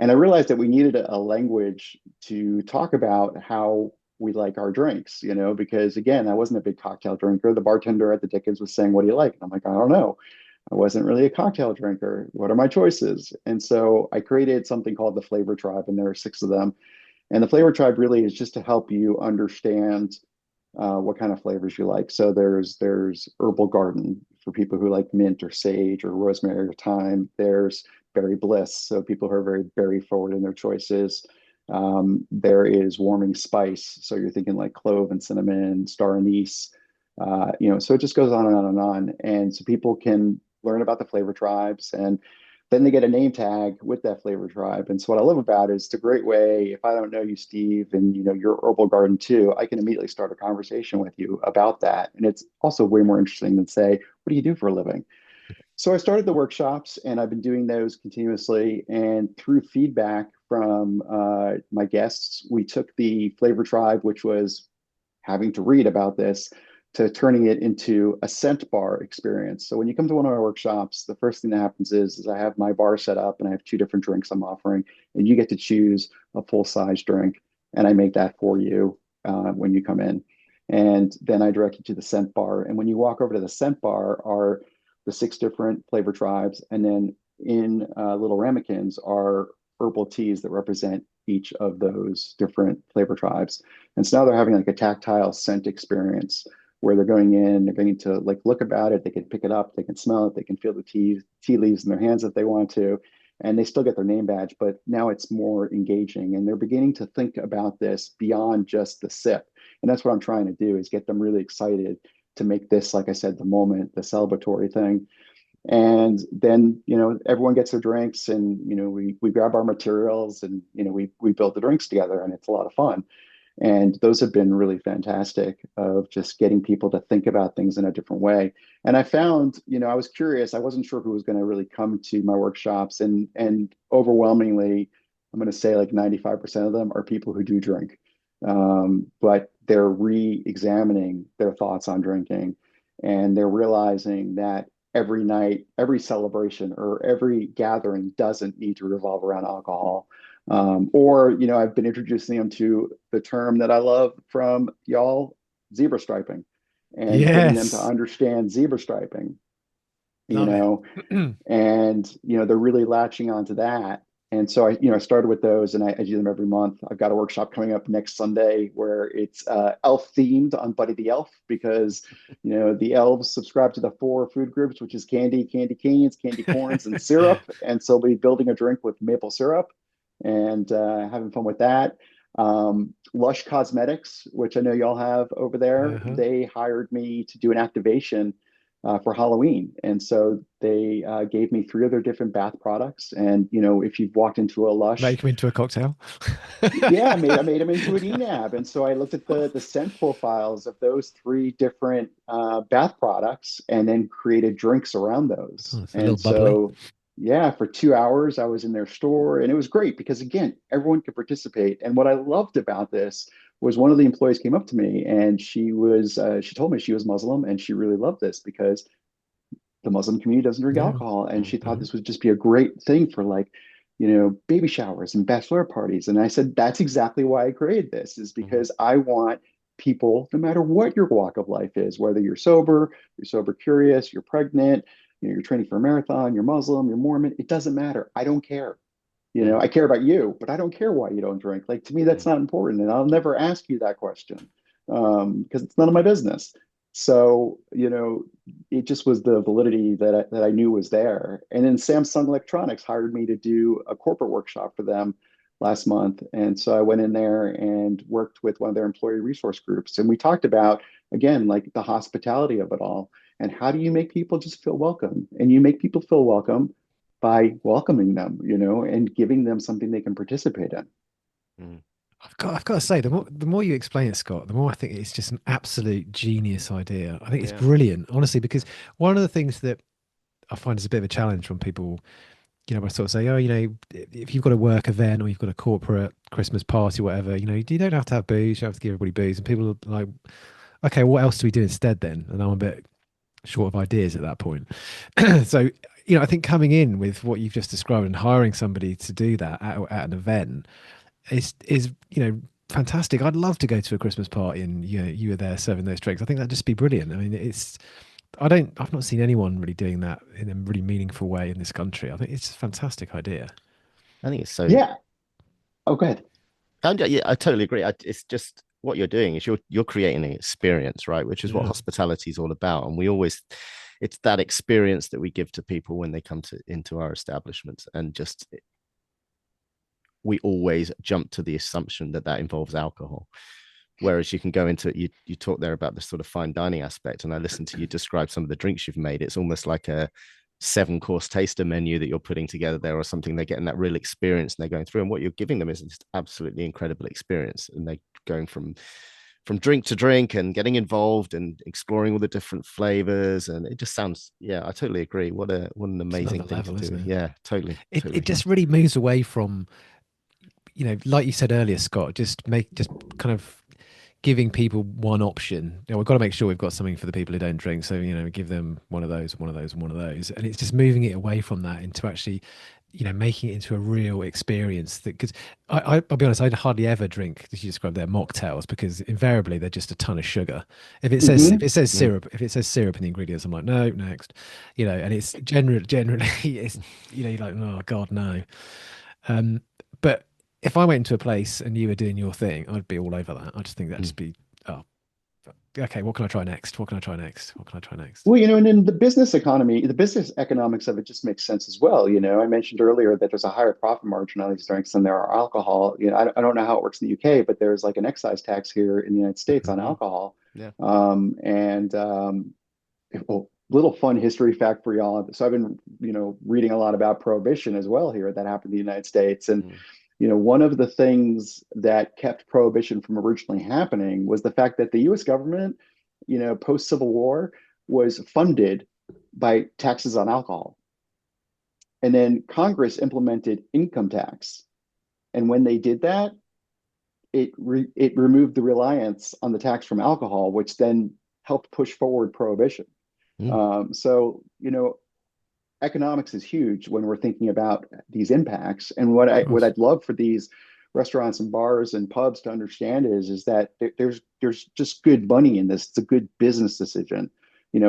And I realized that we needed a language to talk about how we like our drinks, because again, I wasn't a big cocktail drinker. The bartender at the Dickens was saying, "What do you like?" And I'm like, "I don't know. I wasn't really a cocktail drinker. What are my choices?" And so I created something called the Flavor Tribe, and there are 6 of them. And the Flavor Tribe really is just to help you understand what kind of flavors you like. So there's herbal garden for people who like mint or sage or rosemary or thyme. There's berry bliss, so people who are very berry forward in their choices. There is warming spice, so you're thinking like clove and cinnamon, star anise. So it just goes on and on and on. And so people can learn about the flavor tribes, and then they get a name tag with that flavor tribe. And so what I love about it is it's a great way. If I don't know you, Steve, and your herbal garden too, I can immediately start a conversation with you about that. And it's also way more interesting than say, "What do you do for a living?" So I started the workshops, and I've been doing those continuously. And through feedback from my guests, we took the flavor tribe, which was having to read about this, to turning it into a scent bar experience. So when you come to one of our workshops, the first thing that happens is I have my bar set up, and I have 2 different drinks I'm offering, and you get to choose a full size drink, and I make that for you when you come in. And then I direct you to the scent bar. And when you walk over to the scent bar are the 6 different flavor tribes. And then in little ramekins are herbal teas that represent each of those different flavor tribes. And so now they're having like a tactile scent experience where they're going in, they're going to like look about it, they can pick it up, they can smell it, they can feel the tea leaves in their hands if they want to, and they still get their name badge, but now it's more engaging, and they're beginning to think about this beyond just the sip. And that's what I'm trying to do, is get them really excited to make this, like I said, the moment, the celebratory thing. And then everyone gets their drinks, and we grab our materials, and we build the drinks together, and it's a lot of fun. And those have been really fantastic, of just getting people to think about things in a different way. And I found, I was curious, I wasn't sure who was going to really come to my workshops, and overwhelmingly, I'm going to say like 95% of them are people who do drink. But they're re-examining their thoughts on drinking, and they're realizing that every night, every celebration, or every gathering doesn't need to revolve around alcohol. Or, I've been introducing them to the term that I love from y'all, zebra striping, and getting them to Yes. understand zebra striping, you Love it. know, and they're really latching onto that. And so I started with those, and I do them every month. I've got a workshop coming up next Sunday where it's elf themed on Buddy the Elf, because the elves subscribe to the four food groups, which is candy, candy canes, candy corns, and syrup. And so we'll be building a drink with maple syrup and having fun with that. Lush Cosmetics, which I know y'all have over there, Uh-huh. they hired me to do an activation for Halloween. And so they gave me three of their different bath products. And if you've walked into a Lush, Make them into a cocktail. yeah, I made them into an ENAB. And so I looked at the scent profiles of those three different bath products and then created drinks around those. Oh, it's a little And bubbly. so, yeah, for 2 hours I was in their store, and it was great because again, everyone could participate. And what I loved about this was one of the employees came up to me, and she told me she was Muslim, and she really loved this because the Muslim community doesn't drink Yeah. alcohol. And she thought Mhm. this would just be a great thing for, like, baby showers and bachelor parties. And I said, that's exactly why I created this, is Mhm. because I want people, no matter what your walk of life is, whether you're sober curious, you're pregnant, you're training for a marathon, you're Muslim, you're Mormon, it doesn't matter. I don't care. Mm. I care about you, but I don't care why you don't drink. Like, to me, that's Mm. not important. And I'll never ask you that question because it's none of my business. So, it just was the validity that I knew was there. And then Samsung Electronics hired me to do a corporate workshop for them last month. And so I went in there and worked with one of their employee resource groups. And we talked about, again, like the hospitality of it all. And how do you make people just feel welcome? And you make people feel welcome by welcoming them, and giving them something they can participate in. Mm. I've got to say, the more you explain it, Scott, the more I think it's just an absolute genius idea. I think it's Yeah. brilliant, honestly, because one of the things that I find is a bit of a challenge when people, I sort of say, oh, if you've got a work event or you've got a corporate Christmas party, whatever, you don't have to have booze, you don't have to give everybody booze. And people are like, okay, what else do we do instead then? And I'm a bit short of ideas at that point. So, I think coming in with what you've just described and hiring somebody to do that at an event is fantastic. I'd love to go to a Christmas party and you were there serving those drinks. I think that'd just be brilliant. I mean, I've not seen anyone really doing that in a really meaningful way in this country. I think it's a fantastic idea. I think it's so. Yeah. Oh, go ahead. Yeah, I totally agree. It's just what you're doing is you're creating an experience, right? Which is what Yeah. hospitality is all about. And it's that experience that we give to people when they come into our establishments, and just we always jump to the assumption that that involves alcohol. Whereas you can go into you talk there about the sort of fine dining aspect, and I listened to you describe some of the drinks you've made. It's almost like a 7-course taster menu that you're putting together there, or something. They're getting that real experience and they're going through, and what you're giving them is just absolutely incredible experience, and they're going from drink to drink and getting involved and exploring all the different flavors. And it just sounds, yeah, I totally agree. What an It's amazing another thing to level, do. isn't it? Yeah, totally, It totally. just really moves away from, like you said earlier, Scott, just kind of giving people one option. We've got to make sure we've got something for the people who don't drink. So, give them one of those, one of those, and one of those. And it's just moving it away from that into actually, making it into a real experience. Because I'll be honest, I hardly ever drink, as you described there, mocktails, because invariably they're just a ton of sugar. If Hmm. it says Mm. syrup, if it says syrup in the ingredients, I'm like, no, next. And it's generally it's you're like, oh God, no. Um, but if I went into a place and you were doing your thing, I'd be all over that. I just think that'd Mm. just be, oh, okay, what can I try next? What can I try next? What can I try next? Well, and then the business economy, the business economics of it just makes sense as well. I mentioned earlier that there's a higher profit margin on these drinks than there are alcohol. I don't know how it works in the UK, but there's like an excise tax here in the United States Mhm. on Mm. alcohol. Yeah. And well, little fun history fact for y'all. So I've been, reading a lot about prohibition as well here that happened in the United States. And Mm. one of the things that kept prohibition from originally happening was the fact that the US government, post Civil War, was funded by taxes on alcohol. And then Congress implemented income tax. And when they did that, it removed the reliance on the tax from alcohol, which then helped push forward prohibition. Mm. So, economics is huge when we're thinking about these impacts. And Of what course. I'd love for these restaurants and bars and pubs to understand is that there's just good money in this. It's a good business decision,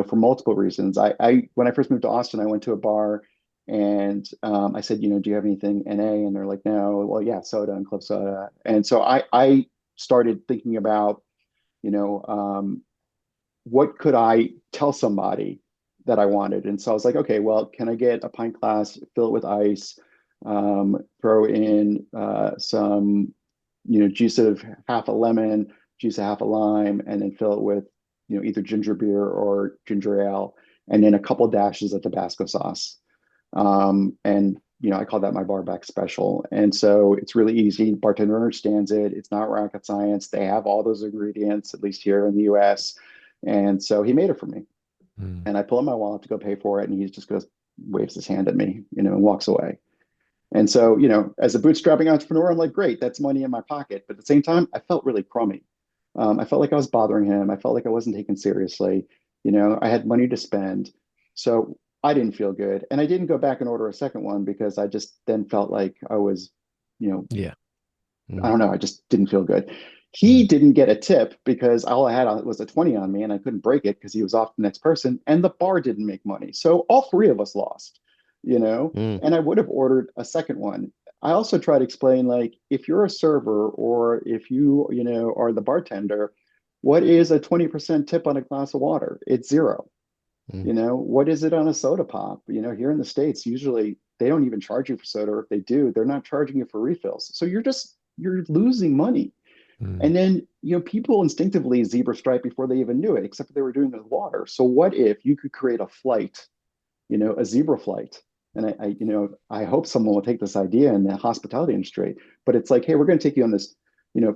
for multiple reasons. I when I first moved to Austin, I went to a bar and I said, do you have anything NA? And they're like, no. Well, yeah, soda and club soda. And so I started thinking about, you know, what could I tell somebody that I wanted? And so I was like, okay, well, can I get a pint glass, fill it with ice, throw in some, juice of half a lemon, juice of half a lime, and then fill it with, either ginger beer or ginger ale, and then a couple dashes of Tabasco sauce. And I call that my bar back special. And so it's really easy. Bartender understands it. It's not rocket science. They have all those ingredients, at least here in the US. And so he made it for me. Mm. And I pull out my wallet to go pay for it. And he just goes, waves his hand at me, and walks away. And so, as a bootstrapping entrepreneur, I'm like, great, that's money in my pocket. But at the same time, I felt really crummy. I felt like I was bothering him. I felt like I wasn't taken seriously. I had money to spend. So I didn't feel good. And I didn't go back and order a second one because I just then felt like I was, you know, Yeah. I Mm. don't know, I just didn't feel good. Mm. He didn't get a tip because all I had was a 20 on me and I couldn't break it because he was off the next person. And the bar didn't make money. So all three of us lost, Mm. and I would have ordered a second one. I also try to explain, like, if you're a server or if are the bartender, what is a 20% tip on a glass of water? It's zero. Mm. What is it on a soda pop? Here in the States, usually they don't even charge you for soda. Or if they do, they're not charging you for refills. So you're losing money. Mm. And then, people instinctively zebra stripe before they even knew it, except they were doing it with water. So what if you could create a flight, a zebra flight? And I hope someone will take this idea in the hospitality industry. But it's like, hey, we're going to take you on this,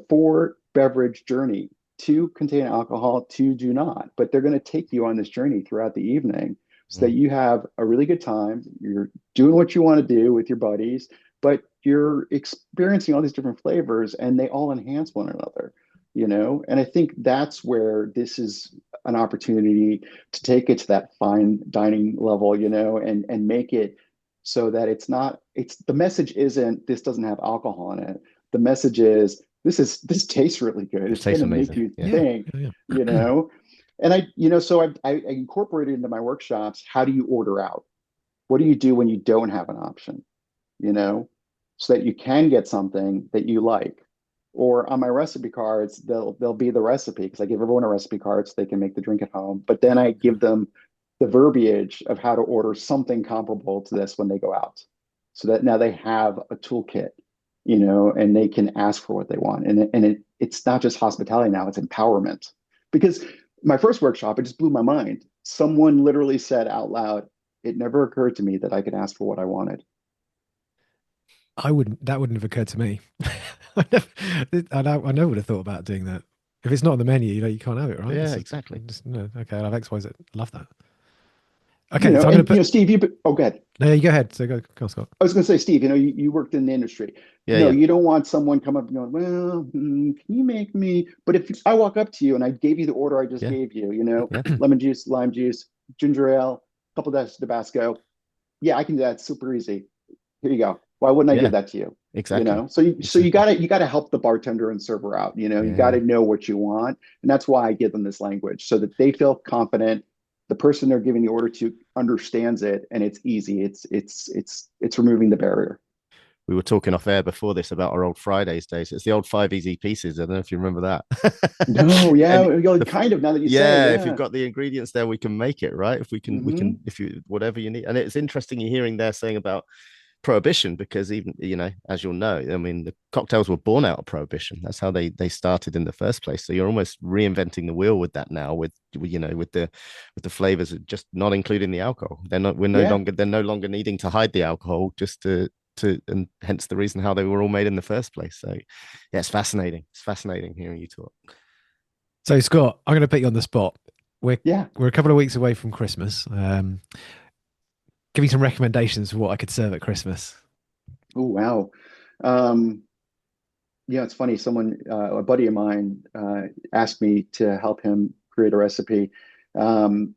four beverage journey. Two contain alcohol, two do not. But they're going to take you on this journey throughout the evening so that Mm. you have a really good time. You're doing what you want to do with your buddies, but you're experiencing all these different flavors and they all enhance one another. And I think that's where this is an opportunity to take it to that fine dining level, and make it so that it's the message isn't this doesn't have alcohol in it. The message is this tastes really good. It It's going tastes to make amazing. you Yeah. Yeah. think, Yeah. you Yeah. know. And so I incorporated into my workshops, how do you order out? What do you do when you don't have an option? you know, so that you can get something that you like. Or on my recipe cards, they'll be the recipe because I give everyone a recipe card so they can make the drink at home. But then I give them the verbiage of how to order something comparable to this when they go out, so that now they have a toolkit, and they can ask for what they want. It's not just hospitality now; it's empowerment. Because my first workshop, it just blew my mind. Someone literally said out loud, "It never occurred to me that I could ask for what I wanted." That wouldn't have occurred to me. I never would have thought about doing that. If it's not on the menu, you can't have it, right? Yeah, It's exactly. just no. Okay, I'll have X, Y, Z. Love that. Okay, so I'm going And to put. Steve, oh, go ahead. No, you go ahead. So go on, Scott. I was going to say, Steve, you worked in the industry. Yeah, yeah, You don't want someone come up and going, well, can you make me? But if I walk up to you and I gave you the order I just yeah, gave you, yeah. lemon juice, lime juice, ginger ale, a couple dashes of Tabasco. Yeah, I can do that super easy. Here you go. Why wouldn't I Yeah, give that to you? exactly. So you Exactly. gotta help the bartender and server out. You Yeah. gotta know what you want, and that's why I give them this language so that they feel confident. The person they're giving the order to understands it, and it's easy. It's removing the barrier. We were talking off air before this about our old Fridays days. It's the old five easy pieces. I don't know if you remember that. No, yeah, And kind of now that you say, yeah, if you've yeah. got the ingredients there, we can make it, right? If we Hmm. can, if you whatever you need. And it's interesting you're hearing there saying about prohibition because even as you'll know, I mean the cocktails were born out of prohibition. That's how they started in the first place. So you're almost reinventing the wheel with that now, with the flavors, just not including the alcohol. Yeah. They're no longer needing to hide the alcohol just and hence the reason how they were all made in the first place. So yeah, it's fascinating hearing you talk. So Scott, I'm going to put you on the spot. We're Yeah. we're a couple of weeks away from Christmas. Give me some recommendations for what I could serve at Christmas. Oh, wow. Um, it's funny. A buddy of mine, asked me to help him create a recipe. Um,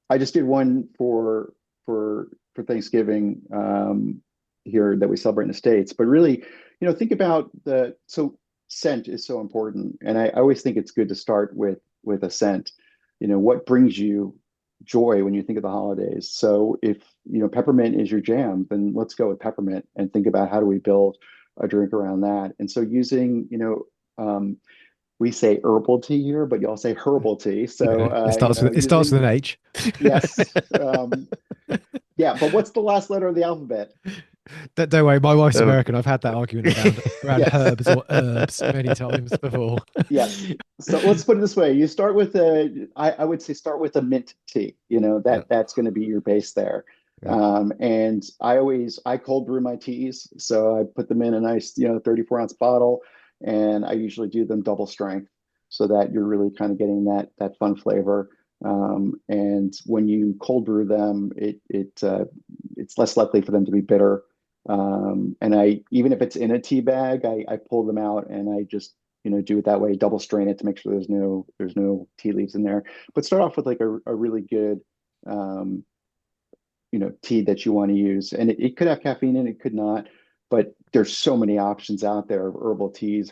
I just did one for Thanksgiving here that we celebrate in the States. But really, think about scent is so important, and I always think it's good to start with a scent. What brings you joy when you think of the holidays? So if peppermint is your jam, then let's go with peppermint and think about how do we build a drink around that. And so using, we say herbal tea here, but y'all say herbal tea. So, Yeah, it starts using, with an H. yes. Yeah, but what's the last letter of the alphabet? Don't worry, my wife's Um, American. I've had that argument around Yes. herbs or herbs many times before. Yes. So let's put it this way. You start with I would say start with a mint tea. Yeah, That's going to be your base there. yeah. And I cold brew my teas. So I put them in a nice, 34-ounce bottle, and I usually do them double strength so that you're really kind of getting that fun flavor. And when you cold brew them, it's less likely for them to be bitter. And even if it's in a tea bag, I pull them out and I just do it that way, double strain it to make sure there's no tea leaves in there. But start off with like a really good um, tea that you want to use. And it could have caffeine in it, could not, but there's so many options out there of herbal teas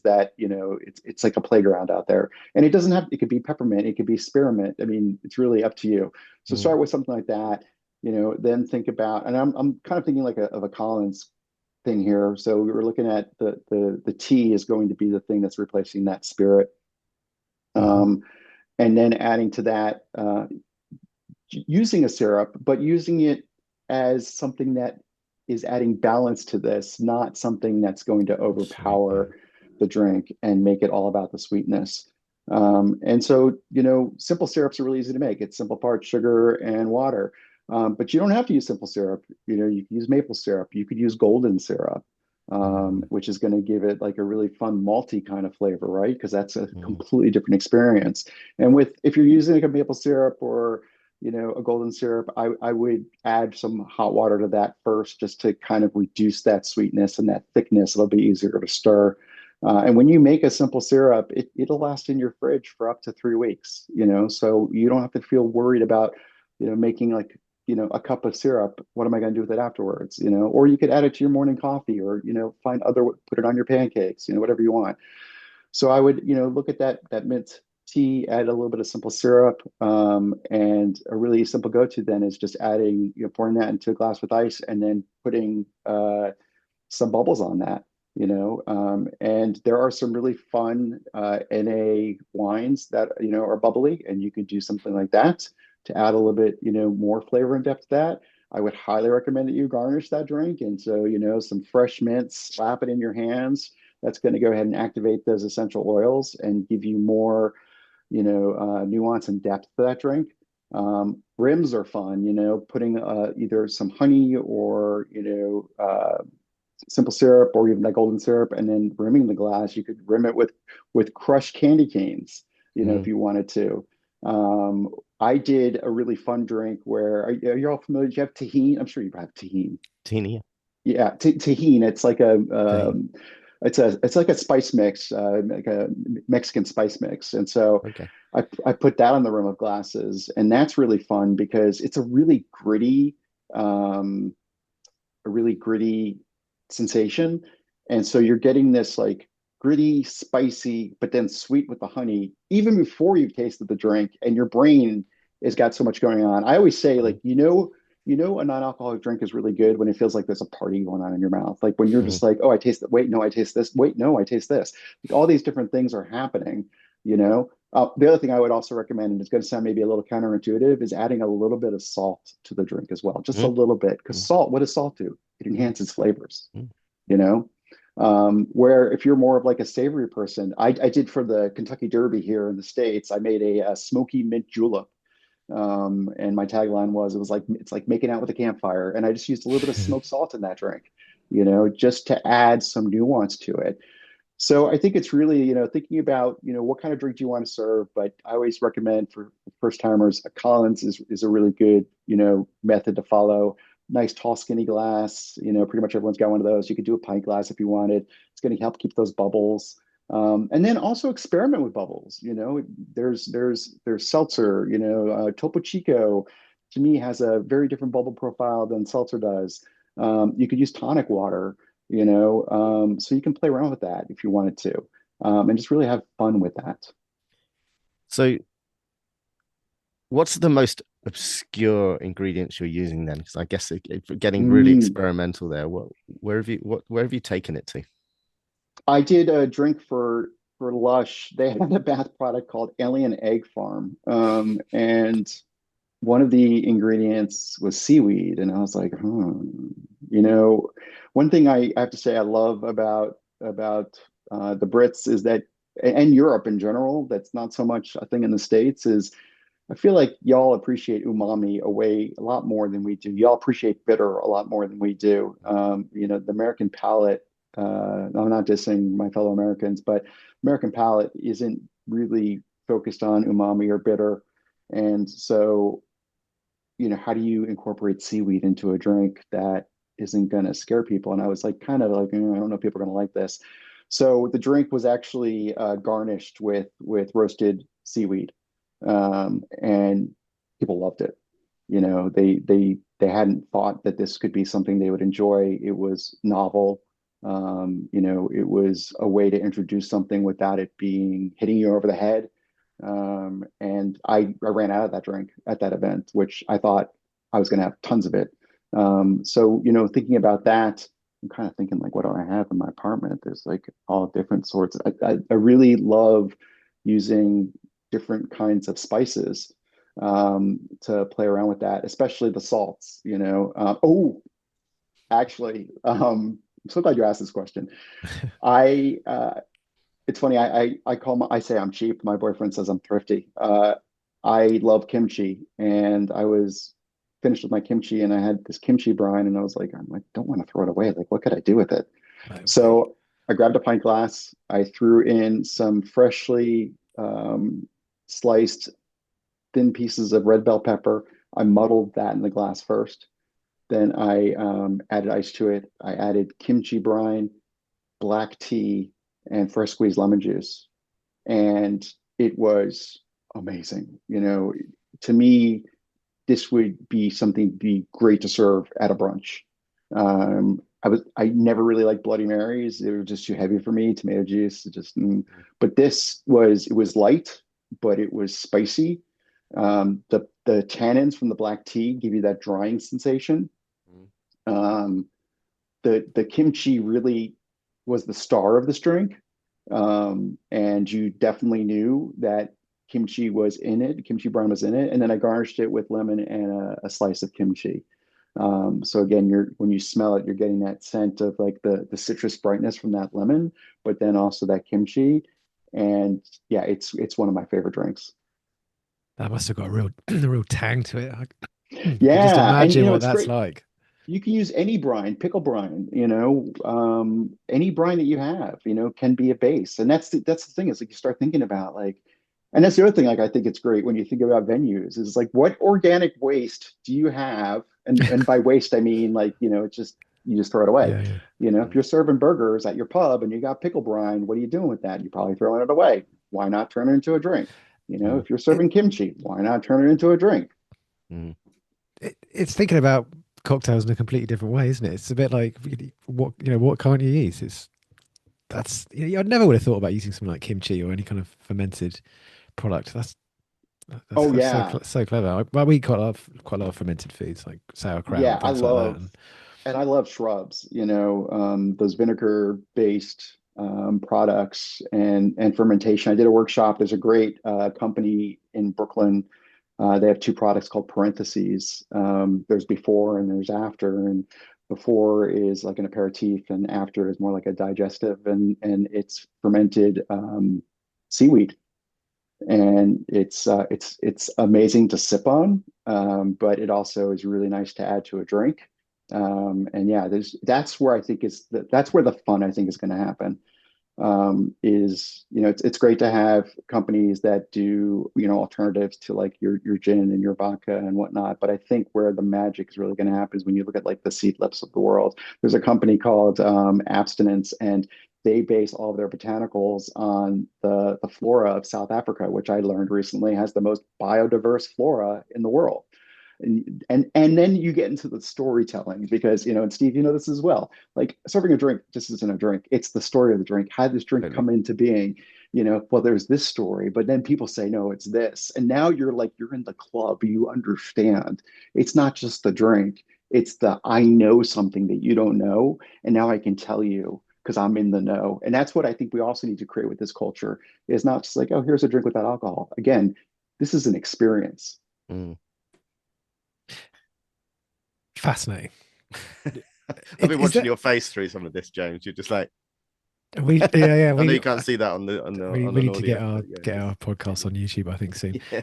that, it's like a playground out there. And it could be peppermint, it could be spearmint. I mean, it's really up to you. So Mm. start with something like that, then think about, and I'm kind of thinking like of a Collins thing here. So we were looking at the tea is going to be the thing that's replacing that spirit. Hmm. Um, and then adding to that, using a syrup, but using it as something that is adding balance to this, not something that's going to Sweet, yeah. overpower the drink and make it all about the sweetness. And so, simple syrups are really easy to make. It's simple parts sugar and water. But you don't have to use simple syrup. You can use maple syrup. You could use golden syrup, Mm, which is going to give it like a really fun malty kind of flavor, right? Because that's a mm, completely different experience. And if you're using like a maple syrup or a golden syrup, I would add some hot water to that first just to kind of reduce that sweetness and that thickness. It'll be easier to stir. And when you make a simple syrup, it'll last in your fridge for up to 3 weeks, so you don't have to feel worried about, making like, a cup of syrup. What am I going to do with it afterwards? Or you could add it to your morning coffee or, put it on your pancakes, whatever you want. So I would, look at that mint tea, add a little bit of simple syrup, and a really simple go-to then is just adding, pouring that into a glass with ice and then putting some bubbles on that. And there are some really fun NA wines that are bubbly, and you could do something like that to add a little bit more flavor and depth to that. I would highly recommend that you garnish that drink, and so some fresh mint, slap it in your hands. That's going to go ahead and activate those essential oils and give you more nuance and depth to that drink. Rims are fun, putting either some honey or simple syrup or even that golden syrup, and then rimming the glass. You could rim it with crushed candy canes, if mm. you wanted to. I did a really fun drink where are you all familiar? Do you have tahini? I'm sure you have tahini. teeny Yeah, tahini. It's like thing. it's like a spice mix, like a Mexican spice mix. And so Okay. I put that on the rim of glasses, and that's really fun because it's um, a really gritty sensation. And so you're getting this like gritty, spicy, but then sweet with the honey, even before you've tasted the drink, and your brain has got so much going on. I always say, Mm, like, a non-alcoholic drink is really good when it feels like there's a party going on in your mouth. Like when you're mm, just like, oh, I taste it. Wait, no, I taste this. Wait, no, I taste this. Like all these different things are happening, you know? The other thing I would also recommend, and it's going to sound maybe a little counterintuitive, is adding a little bit of salt to the drink as well, just a Mm, little bit. Because mm, salt, what does salt do? It mm, enhances flavors, mm. you know? Where if you're more of like a savory person, I did for the Kentucky Derby here in the States, I made a smoky mint julep. And my tagline was, it's like making out with a campfire. And I just used a little bit of smoked salt in that drink, just to add some nuance to it. So I think it's really, thinking about, what kind of drink do you want to serve? But I always recommend for first timers, a Collins is a really good, method to follow. Nice tall, skinny glass. Pretty much everyone's got one of those. You could do a pint glass if you wanted. It's going to help keep those bubbles. And then also experiment with bubbles. There's seltzer. Topo Chico to me has a very different bubble profile than seltzer does. You could use tonic water. So you can play around with that if you wanted to, and just really have fun with that. So, what's the most obscure ingredients you're using then? Because I guess getting really Mm. experimental there. Where have you taken it to? I did a drink for Lush. They had a bath product called Alien Egg Farm, and one of the ingredients was seaweed, and I was like, You know, one thing I have to say I love about the Brits is that, and Europe in general, that's not so much a thing in the States, is I feel like y'all appreciate umami a lot more than we do. Y'all appreciate bitter a lot more than we do. The American palate, I'm not dissing my fellow Americans, but American palate isn't really focused on umami or bitter. And so, how do you incorporate seaweed into a drink that isn't going to scare people? And I was like, kind of like, I don't know if people are going to like this. So the drink was actually garnished with roasted seaweed, and people loved it. They hadn't thought that this could be something they would enjoy. It was novel. It was a way to introduce something without it being hitting you over the head. And I ran out of that drink at that event, which I thought I was going to have tons of it. So, thinking about that, I'm kind of thinking like, what do I have in my apartment? There's like all different sorts. I really love using different kinds of spices to play around with that, especially the salts. Actually, I'm so glad you asked this question. I It's funny. I say I'm cheap. My boyfriend says I'm thrifty. I love kimchi, and I was finished with my kimchi, and I had this kimchi brine, and I was like, I don't want to throw it away. Like, what could I do with it? No way. So I grabbed a pint glass. I threw in some freshly sliced thin pieces of red bell pepper. I muddled that in the glass first. Then I added ice to it. I added kimchi brine, black tea, and fresh squeezed lemon juice. And it was amazing. To me, this would be something be great to serve at a brunch. I never really liked Bloody Marys. They were just too heavy for me. Tomato juice, but it was light, but it was spicy. The tannins from the black tea give you that drying sensation. Um, the kimchi really was the star of this drink. And you definitely knew that kimchi was in it, kimchi brine was in it. And then I garnished it with lemon and a slice of kimchi. So again, when you smell it, you're getting that scent of like the citrus brightness from that lemon, but then also that kimchi. And yeah, it's one of my favorite drinks. That must have got a real, a real tang to it. I can just Yeah, and imagine what it's that's great. like. You can use any brine, pickle brine, any brine that you have, can be a base. And that's the thing is like you start thinking about like, and that's the other thing, like I think it's great when you think about venues is like what organic waste do you have? And by waste I mean like, it's just you just throw it away. Yeah, yeah. If you're serving burgers at your pub and you got pickle brine, what are you doing with that? You're probably throwing it away. Why not turn it into a drink? If you're It, serving kimchi, why not turn it into a drink? it's thinking about cocktails in a completely different way, isn't it? It's a bit like what can't you use? I never would have thought about using something like kimchi or any kind of fermented product. Oh That's so yeah. so clever. Well, we eat quite a lot of fermented foods like sauerkraut Yeah, and things like that. I love shrubs, those vinegar based products and fermentation. I did a workshop. There's a great company in Brooklyn. They have two products called parentheses. There's before and there's after. And before is like an aperitif, and after is more like a digestive. And it's fermented seaweed, and it's amazing to sip on, but it also is really nice to add to a drink. And yeah, that's where I think that's where the fun I think is going to happen. Is it's great to have companies that do alternatives to like your gin and your vodka and whatnot, but I think where the magic is really going to happen is when you look at like the Seed Lips of the world. There's a company called Abstinence, and they base all of their botanicals on the flora of South Africa, which I learned recently has the most biodiverse flora in the world. And then you get into the storytelling because, and Steve, you know this as well. Like serving a drink just isn't a drink. It's the story of the drink. How did this drink Totally. come into being? Well, there's this story, but then people say, no, it's this. And now you're in the club. You understand. It's not just the drink. It's the I know something that you don't know. And now I can tell you because I'm in the know. And that's what I think we also need to create with this culture is not just like, oh, here's a drink without alcohol. Again, this is an experience. Mm. Fascinating. I've been Is watching that your face through some of this, James. You're just like, we? Yeah, yeah. I know We you can't see that on the we on an need to get audio, our but yeah, get our podcast on YouTube. I think soon. yeah.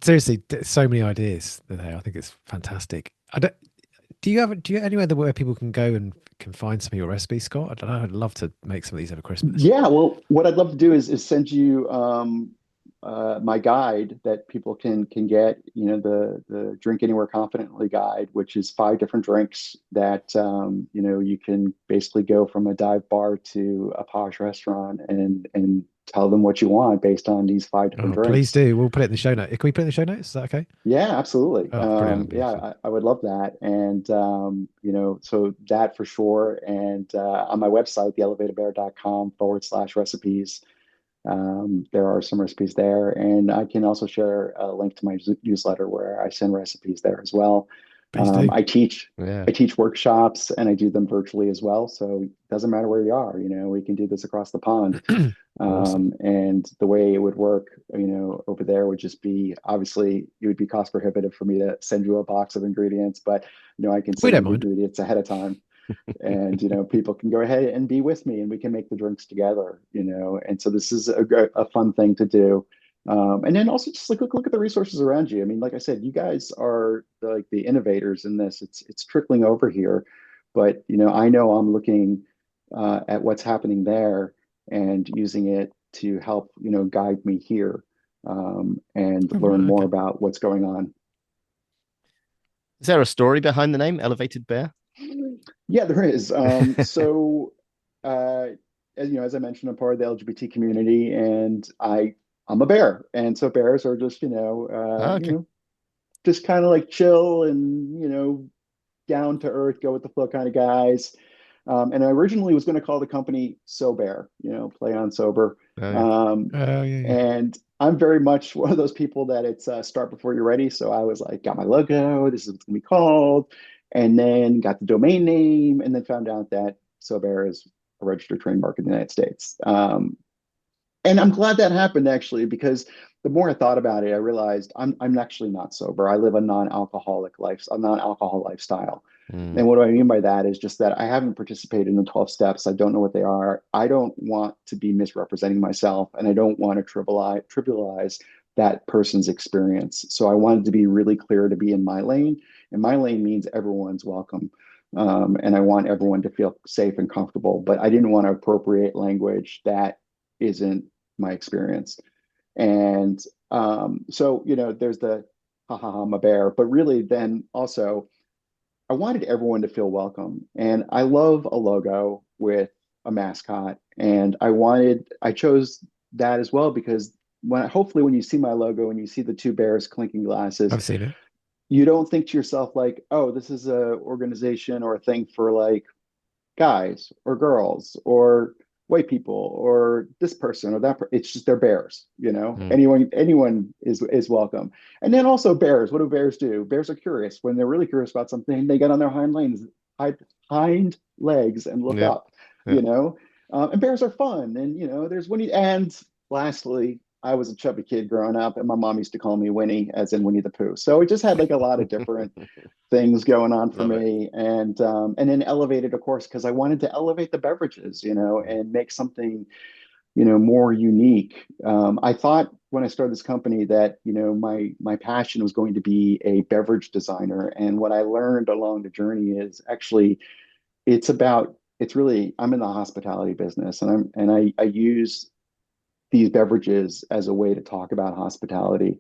Seriously, so many ideas there. I think it's fantastic. I don't. Do you anywhere where people can go and can find some of your recipes, Scott? I don't know. I'd love to make some of these over Christmas. Yeah, well, what I'd love to do is send you my guide that people can get, the Drink Anywhere Confidently guide, which is 5 different drinks that you can basically go from a dive bar to a posh restaurant and tell them what you want based on these 5 different Oh, please drinks. do. We'll put it in the show note. Can we put it in the show notes? Is that okay? Yeah, absolutely. Oh, brilliant. Yeah, Beautiful. I would love that. And, so that for sure. And on my website, theelevatedbear.com/recipes, there are some recipes there. And I can also share a link to my newsletter where I send recipes there as well. Please do. I teach Yeah. I teach workshops and I do them virtually as well. So it doesn't matter where you are, we can do this across the pond. Awesome. And the way it would work, over there would just be obviously it would be cost prohibitive for me to send you a box of ingredients, but I can We send don't you the mind. ingredients ahead of time. And people can go ahead and be with me and we can make the drinks together, and so this is a fun thing to do. And then also just like look at the resources around you. I mean, like I said, you guys are the innovators in this. It's trickling over here, but I know I'm looking at what's happening there and using it to help guide me here, and Oh, learn right, more okay. about what's going on. Is there a story behind the name Elevated Bear? Yeah, there is. So, uh, as I mentioned, I'm part of the LGBT community, and I'm a bear, and so bears are just Oh, okay. just kind of like chill and down to earth, go with the flow kind of guys. And I originally was going to call the company So Bear, play on sober. Oh, yeah. Um, Oh, yeah, yeah. and I'm very much one of those people that it's start before you're ready. So I was like, got my logo, this is what's going to be called, and then got the domain name, and then found out that So Bear is a registered trademark in the United States. And I'm glad that happened actually, because the more I thought about it, I realized I'm actually not sober. I live a non-alcohol lifestyle. Mm. And what do I mean by that is just that I haven't participated in the 12 steps. I don't know what they are. I don't want to be misrepresenting myself, and I don't want to trivialize that person's experience. So I wanted to be really clear to be in my lane, and my lane means everyone's welcome. And I want everyone to feel safe and comfortable, but I didn't want to appropriate language that isn't my experience. And so, there's the ha ha ha, I'm a bear, but really then also I wanted everyone to feel welcome. And I love a logo with a mascot. And I chose that as well because hopefully when you see my logo and you see the 2 bears clinking glasses, I've seen it. you don't think to yourself like, oh, this is a organization or a thing for like guys or girls or white people or this person or that it's just they're bears, Mm. anyone is welcome. And then also bears, what do bears do? Bears are curious. When they're really curious about something, they get on their hind hind legs and look Yeah. up, Yeah. and bears are fun. And there's Winnie. And lastly, I was a chubby kid growing up and my mom used to call me Winnie, as in Winnie the Pooh. So it just had like a lot of different things going on for Love it. me. And then elevated, of course, because I wanted to elevate the beverages, and make something, more unique. I thought when I started this company that, my passion was going to be a beverage designer. And what I learned along the journey is actually it's really, I'm in the hospitality business, and I use these beverages as a way to talk about hospitality.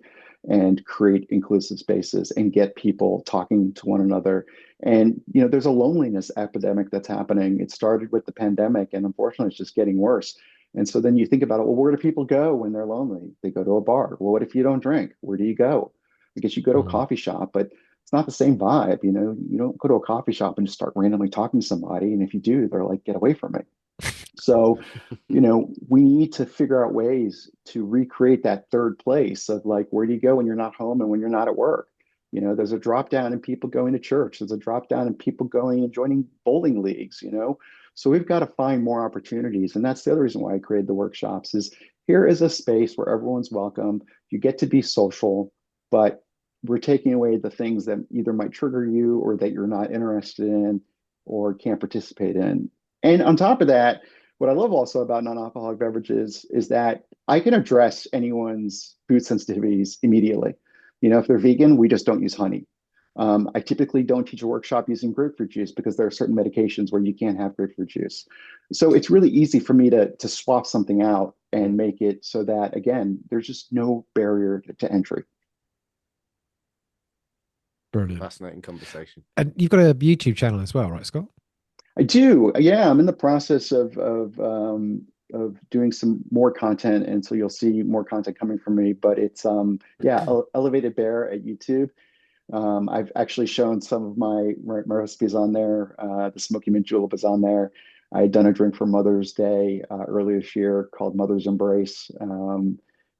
and create inclusive spaces and get people talking to one another. And there's a loneliness epidemic that's happening. It started with the pandemic, and unfortunately, it's just getting worse. And so then you think about it, well, where do people go when they're lonely? They go to a bar. Well, what if you don't drink? Where do you go? I guess you go to a coffee shop, but it's not the same vibe. You don't go to a coffee shop and just start randomly talking to somebody. And if you do, they're like, get away from me. So, we need to figure out ways to recreate that third place of like, where do you go when you're not home and when you're not at work? There's a drop down in people going to church. There's a drop down in people going and joining bowling leagues. So we've got to find more opportunities. And that's the other reason why I created the workshops is here is a space where everyone's welcome. You get to be social, but we're taking away the things that either might trigger you or that you're not interested in or can't participate in. And on top of that, what I love also about non-alcoholic beverages is that I can address anyone's food sensitivities immediately. If they're vegan, we just don't use honey. I typically don't teach a workshop using grapefruit juice because there are certain medications where you can't have grapefruit juice. So it's really easy for me to swap something out and make it so that, again, there's just no barrier to entry. Brilliant. Fascinating conversation. And you've got a YouTube channel as well, right, Scott? I do. Yeah, I'm in the process of doing some more content, and so you'll see more content coming from me. But it's Elevated Bear at YouTube. I've actually shown some of my recipes on there. The smoky mint julep is on there. I had done a drink for Mother's Day earlier this year called Mother's Embrace.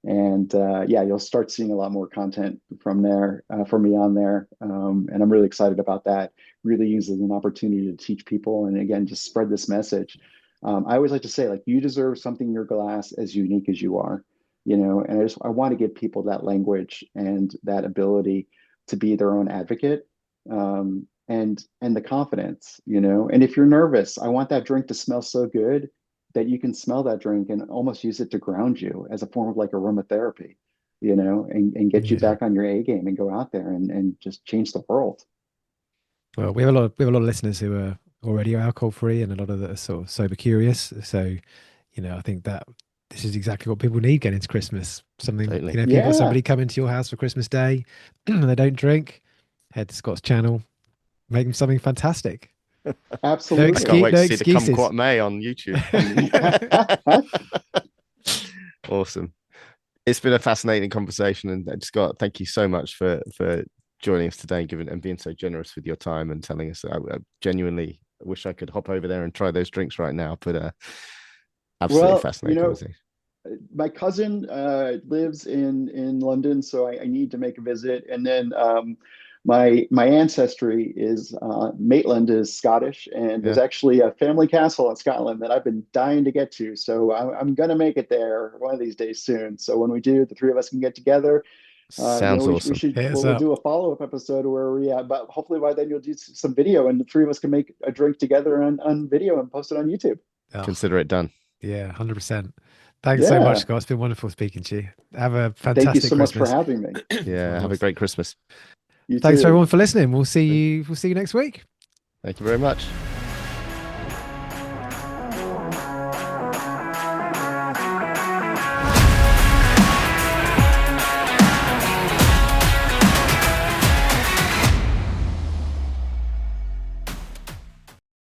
You'll start seeing a lot more content from there, for me on there. And I'm really excited about that. Really use it as an opportunity to teach people and again, just spread this message. I always like to say, like, you deserve something in your glass as unique as you are, and I want to give people that language and that ability to be their own advocate, and the confidence, and if you're nervous, I want that drink to smell so good that you can smell that drink and almost use it to ground you as a form of like aromatherapy, and get you back on your A game and go out there and just change the world. Well, we have a lot of listeners who are already alcohol free and a lot of that are sort of sober curious. So, I think that this is exactly what people need getting into Christmas. Something, Totally. if you've got somebody come into your house for Christmas Day and they don't drink, head to Scott's channel, make them something fantastic. Absolutely. I can't wait to see the excuses. Kumquat on YouTube. Awesome. It's been a fascinating conversation, and Scott, thank you so much for joining us today and being so generous with your time and telling us. I genuinely wish I could hop over there and try those drinks right now, but absolutely fascinating conversation. My cousin lives in London, so I need to make a visit. And then my ancestry is Maitland is Scottish, and there's actually a family castle in Scotland that I've been dying to get to. So I'm gonna make it there one of these days soon. So when we do, the three of us can get together. Sounds awesome. We'll do a follow-up episode where but hopefully by then you'll do some video and the three of us can make a drink together on video and post it on YouTube. Oh, consider it done. Yeah, 100%. Thanks so much, Scott. It's been wonderful speaking to you. Have a fantastic Thank you so Christmas. much for having me. Yeah, have a great Christmas. You Thanks too. everyone for listening. We'll see you next week. Thank you very much.